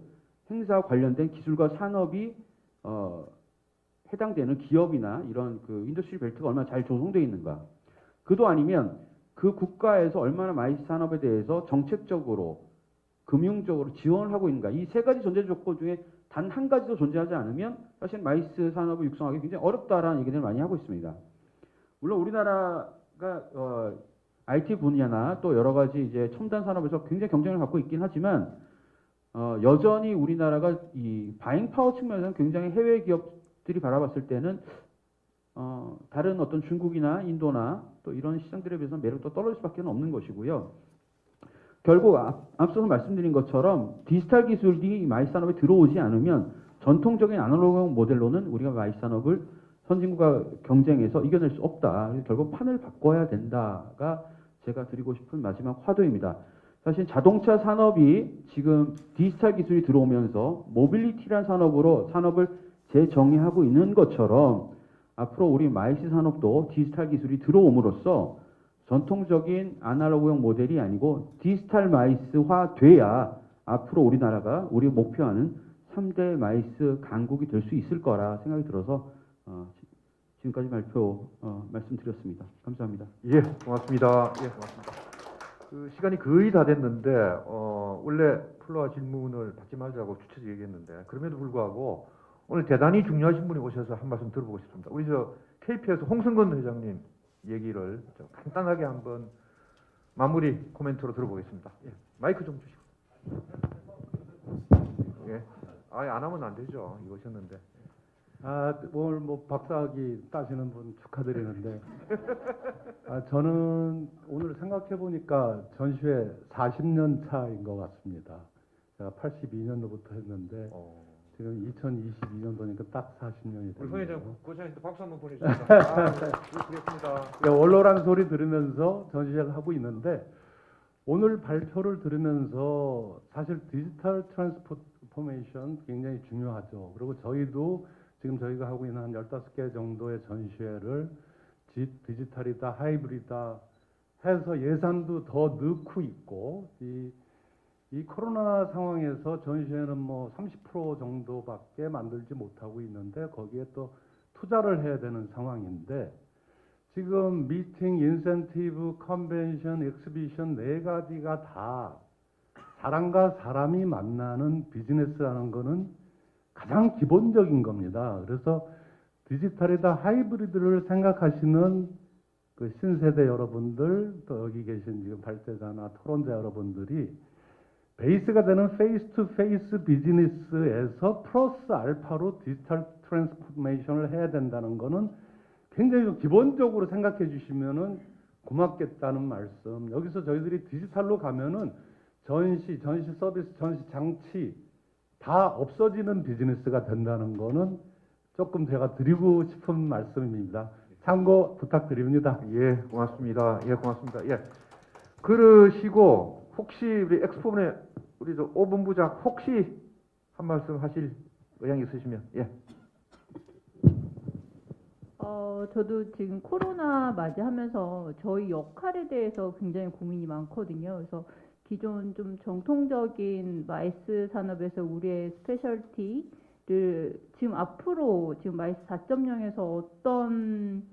행사와 관련된 기술과 산업이 해당되는 기업이나 이런 그 인더스트리 벨트가 얼마나 잘 조성되어 있는가. 그도 아니면 그 국가에서 얼마나 마이스 산업에 대해서 정책적으로, 금융적으로 지원을 하고 있는가. 이 세 가지 전제 조건 중에 단 한 가지도 존재하지 않으면 사실 마이스 산업을 육성하기 굉장히 어렵다라는 얘기를 많이 하고 있습니다. 물론 우리나라가 IT 분야나 또 여러 가지 이제 첨단 산업에서 굉장히 경쟁을 갖고 있긴 하지만 여전히 우리나라가 이 바잉 파워 측면에서는 굉장히 해외 기업들이 바라봤을 때는 다른 어떤 중국이나 인도나 또 이런 시장들에 비해서 매력도 떨어질 수밖에 없는 것이고요. 결국 앞서서 말씀드린 것처럼 디지털 기술이 마이스 산업에 들어오지 않으면 전통적인 아날로그 모델로는 우리가 마이스 산업을 선진국과 경쟁에서 이겨낼 수 없다. 결국 판을 바꿔야 된다가 제가 드리고 싶은 마지막 화두입니다. 사실 자동차 산업이 지금 디지털 기술이 들어오면서 모빌리티라는 산업으로 산업을 재정의하고 있는 것처럼 앞으로 우리 마이스 산업도 디지털 기술이 들어옴으로써 전통적인 아날로그형 모델이 아니고 디지털 마이스화 돼야 앞으로 우리나라가 우리가 목표하는 3대 마이스 강국이 될 수 있을 거라 생각이 들어서 지금까지 발표 말씀드렸습니다. 감사합니다. 예, 고맙습니다. 예, 고맙습니다. 그 시간이 거의 다 됐는데 원래 플로아 질문을 받지 말자고 주최자 얘기했는데 그럼에도 불구하고 오늘 대단히 중요하신 분이 오셔서 한 말씀 들어보고 싶습니다. 우리 저 KPS 홍승건 회장님 얘기를 좀 간단하게 한번 마무리 코멘트로 들어보겠습니다. 예, 마이크 좀 주시고. 예, 아예 안 하면 안 되죠. 이거 오셨는데. 오늘 뭐 박사학위 따시는 분 축하드리는데, 저는 오늘 생각해 보니까 전시회 40년 차인 것 같습니다. 제가 82년도부터 했는데 지금 2022년도니까 딱 40년이 우리 됐네요. 송 회장 고생하셨는데 박수 한번 보내주십니다. 그렇습니다. 원로라는 소리 들으면서 전시회를 하고 있는데, 오늘 발표를 들으면서 사실 디지털 트랜스포메이션 굉장히 중요하죠. 그리고 저희도 지금 저희가 하고 있는 한 15개 정도의 전시회를 디지털이다, 하이브리드다 해서 예산도 더 넣고 있고, 이 코로나 상황에서 전시회는 뭐 30% 정도밖에 만들지 못하고 있는데 거기에 또 투자를 해야 되는 상황인데, 지금 미팅, 인센티브, 컨벤션, 엑스비션 네 가지가 다 사람과 사람이 만나는 비즈니스라는 거는 가장 기본적인 겁니다. 그래서 디지털이다, 하이브리드를 생각하시는 그 신세대 여러분들, 또 여기 계신 지금 발제자나 토론자 여러분들이 베이스가 되는 페이스 투 페이스 비즈니스에서 플러스 알파로 디지털 트랜스포메이션을 해야 된다는 거는 굉장히 좀 기본적으로 생각해 주시면은 고맙겠다는 말씀. 여기서 저희들이 디지털로 가면은 전시 서비스, 전시 장치 다 없어지는 비즈니스가 된다는 거는 조금 제가 드리고 싶은 말씀입니다. 참고 부탁드립니다. 예, 고맙습니다. 예, 고맙습니다. 예, 그러시고 혹시 우리 엑스포분의 우리 저 오본부장 혹시 한 말씀 하실 의향이 있으시면 예. 저도 지금 코로나 맞이하면서 저희 역할에 대해서 굉장히 고민이 많거든요. 그래서 기존 좀 정통적인 마이스 산업에서 우리의 스페셜티를 지금 앞으로 지금 마이스 4.0에서 어떤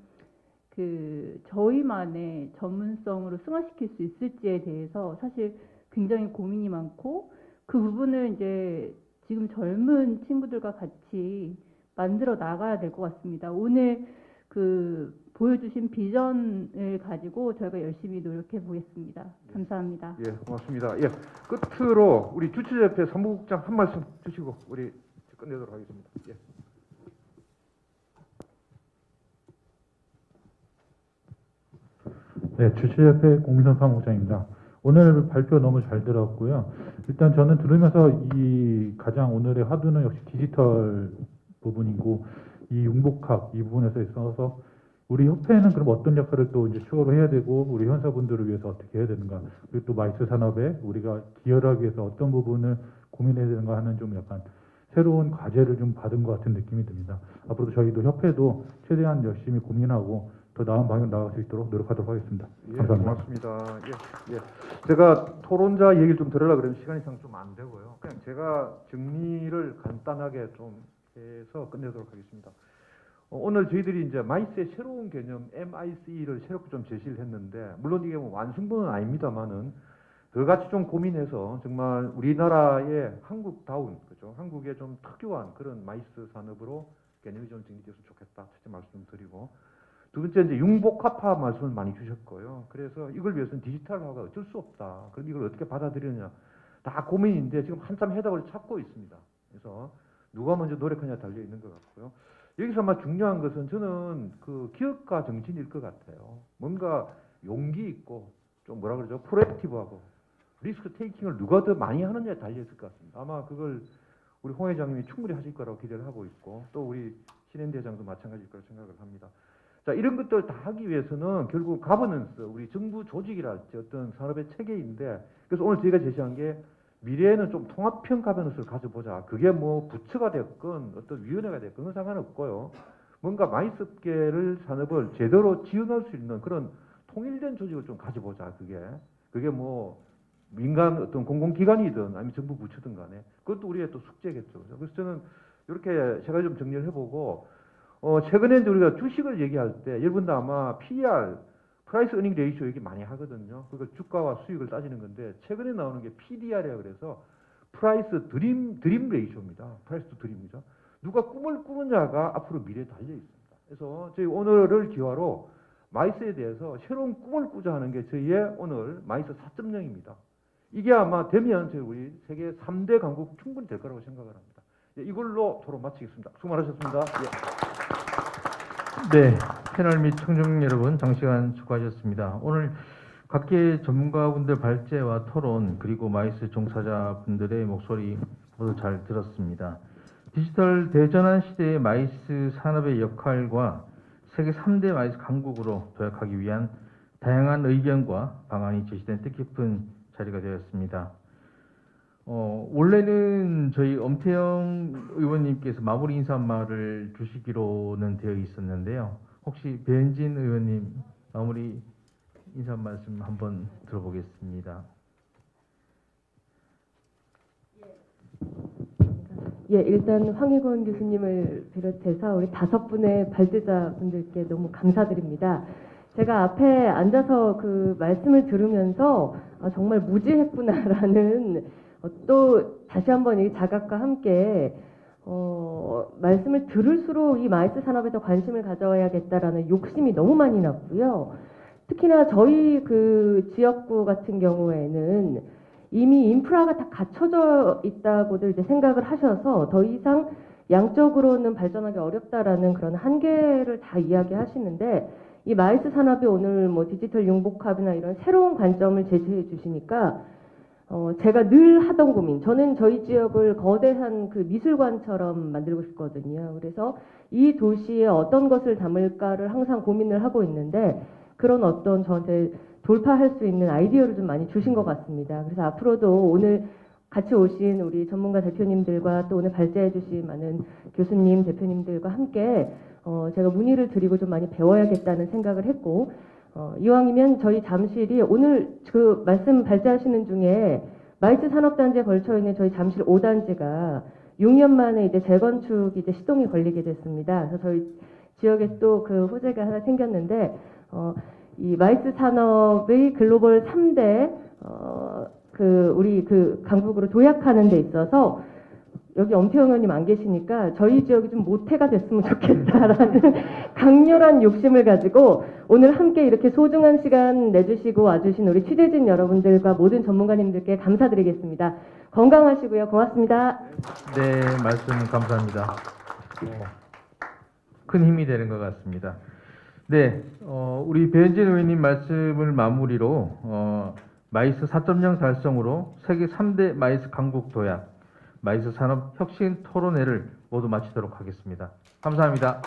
그 저희만의 전문성으로 승화시킬 수 있을지에 대해서 사실 굉장히 고민이 많고, 그 부분을 이제 지금 젊은 친구들과 같이 만들어 나가야 될 것 같습니다. 오늘 그 보여주신 비전을 가지고 저희가 열심히 노력해 보겠습니다. 감사합니다. 예, 고맙습니다. 예, 끝으로 우리 주최협회 사무국장 한 말씀 주시고 우리 끝내도록 하겠습니다. 예. 네, 주최협회 공민선 사무국장입니다. 오늘 발표 너무 잘 들었고요. 일단 저는 들으면서 이 가장 오늘의 화두는 역시 디지털 부분이고, 이 융복합 이 부분에서 있어서 우리 협회는 그럼 어떤 역할을 또 이제 추가로 해야 되고, 우리 현사분들을 위해서 어떻게 해야 되는가, 그리고 또 마이스 산업에 우리가 기여를 하기 위해서 어떤 부분을 고민해야 되는가 하는 좀 약간 새로운 과제를 좀 받은 것 같은 느낌이 듭니다. 앞으로도 저희도 협회도 최대한 열심히 고민하고 더 나은 방향으로 나아갈 수 있도록 노력하도록 하겠습니다. 예, 감사합니다. 고맙습니다. 예, 예. 제가 토론자 얘기를 좀 들으려고 그러면 시간이상 좀 안 되고요. 그냥 제가 정리를 간단하게 좀 해서 끝내도록 하겠습니다. 오늘 저희들이 이제 마이스의 새로운 개념 MIC를 새롭게 좀 제시를 했는데, 물론 이게 뭐 완성본은 아닙니다만은 그 같이 좀 고민해서 정말 우리나라의 한국다운, 그죠? 한국의 좀 특유한 그런 마이스 산업으로 개념이 좀 정리됐으면 좋겠다. 첫째 말씀드리고, 두 번째 이제 융복합화 말씀을 많이 주셨고요. 그래서 이걸 위해서는 디지털화가 어쩔 수 없다. 그럼 이걸 어떻게 받아들이느냐 다 고민인데 지금 한참 해답을 찾고 있습니다. 그래서 누가 먼저 노력하냐 달려 있는 것 같고요. 여기서 아마 중요한 것은 저는 그 기업가 정신일 것 같아요. 뭔가 용기 있고 좀 뭐라 그러죠? 프로액티브하고 리스크 테이킹을 누가 더 많이 하느냐에 달려 있을 것 같습니다. 아마 그걸 우리 홍 회장님이 충분히 하실 거라고 기대를 하고 있고, 또 우리 신앤디 회장도 마찬가지일 거라고 생각을 합니다. 자, 이런 것들 다 하기 위해서는 결국 가버넌스, 우리 정부 조직이랄지 어떤 산업의 체계인데, 그래서 오늘 저희가 제시한 게 미래에는 좀 통합형 가버넌스를 가져보자. 그게 뭐 부처가 됐건 어떤 위원회가 됐건 그건 상관없고요. 뭔가 마이스계를 산업을 제대로 지원할 수 있는 그런 통일된 조직을 좀 가져보자. 그게 뭐 민간 어떤 공공기관이든 아니면 정부 부처든 간에 그것도 우리의 또 숙제겠죠. 그래서 저는 이렇게 제가 좀 정리를 해보고, 최근에 이제 우리가 주식을 얘기할 때 여러분도 아마 PER 프라이스 어닝 레이쇼 얘기 많이 하거든요. 그걸 주가와 수익을 따지는 건데 최근에 나오는 게 PDR이라 그래서 프라이스 드림 레이쇼입니다. 프라이스 투 드림이죠. 누가 꿈을 꾸느냐가 앞으로 미래에 달려 있습니다. 그래서 저희 오늘을 기화로 마이스에 대해서 새로운 꿈을 꾸자 하는 게 저희의 오늘 마이스 4.0입니다. 이게 아마 되면 저희 우리 세계 3대 강국 충분히 될 거라고 생각을 합니다. 이걸로 토론 마치겠습니다. 수고 많으셨습니다. 네, 패널 및 청중 여러분 장시간 수고하셨습니다. 오늘 각계 전문가분들 발제와 토론 그리고 마이스 종사자분들의 목소리 모두 잘 들었습니다. 디지털 대전환 시대의 마이스 산업의 역할과 세계 3대 마이스 강국으로 도약하기 위한 다양한 의견과 방안이 제시된 뜻깊은 자리가 되었습니다. 원래는 저희 엄태영 의원님께서 마무리 인사말을 주시기로는 되어 있었는데요. 혹시 배현진 의원님 마무리 인사 말씀 한번 들어보겠습니다. 예, 일단 황희곤 교수님을 비롯해서 우리 5분의 발제자분들께 너무 감사드립니다. 제가 앞에 앉아서 그 말씀을 들으면서 정말 무지했구나라는 또 다시 한번 이 자각과 함께 말씀을 들을수록 이 마이스 산업에 더 관심을 가져야겠다라는 욕심이 너무 많이 났고요. 특히나 저희 그 지역구 같은 경우에는 이미 인프라가 다 갖춰져 있다고들 이제 생각을 하셔서 더 이상 양적으로는 발전하기 어렵다라는 그런 한계를 다 이야기하시는데 이 마이스 산업이 오늘 뭐 디지털 융복합이나 이런 새로운 관점을 제시해 주시니까 제가 늘 하던 고민, 저는 저희 지역을 거대한 그 미술관처럼 만들고 싶거든요. 그래서 이 도시에 어떤 것을 담을까를 항상 고민을 하고 있는데 그런 어떤 저한테 돌파할 수 있는 아이디어를 좀 많이 주신 것 같습니다. 그래서 앞으로도 오늘 같이 오신 우리 전문가 대표님들과 또 오늘 발제해 주신 많은 교수님, 대표님들과 함께 제가 문의를 드리고 좀 많이 배워야겠다는 생각을 했고 이왕이면 저희 잠실이 오늘 그 말씀 발제하시는 중에 마이스 산업단지에 걸쳐 있는 저희 잠실 5단지가 6년 만에 이제 재건축 이제 시동이 걸리게 됐습니다. 그래서 저희 지역에 또 그 호재가 하나 생겼는데 이 마이스 산업의 글로벌 3대 우리 그 강국으로 도약하는 데 있어서 여기 엄태영 의원님 안 계시니까 저희 지역이 좀 모태가 됐으면 좋겠다라는 강렬한 욕심을 가지고 오늘 함께 이렇게 소중한 시간 내주시고 와주신 우리 취재진 여러분들과 모든 전문가님들께 감사드리겠습니다. 건강하시고요. 고맙습니다. 네, 말씀 감사합니다. 큰 힘이 되는 것 같습니다. 네, 우리 배현진 의원님 말씀을 마무리로 마이스 4.0 달성으로 세계 3대 마이스 강국 도약 마이스 산업 혁신 토론회를 모두 마치도록 하겠습니다. 감사합니다.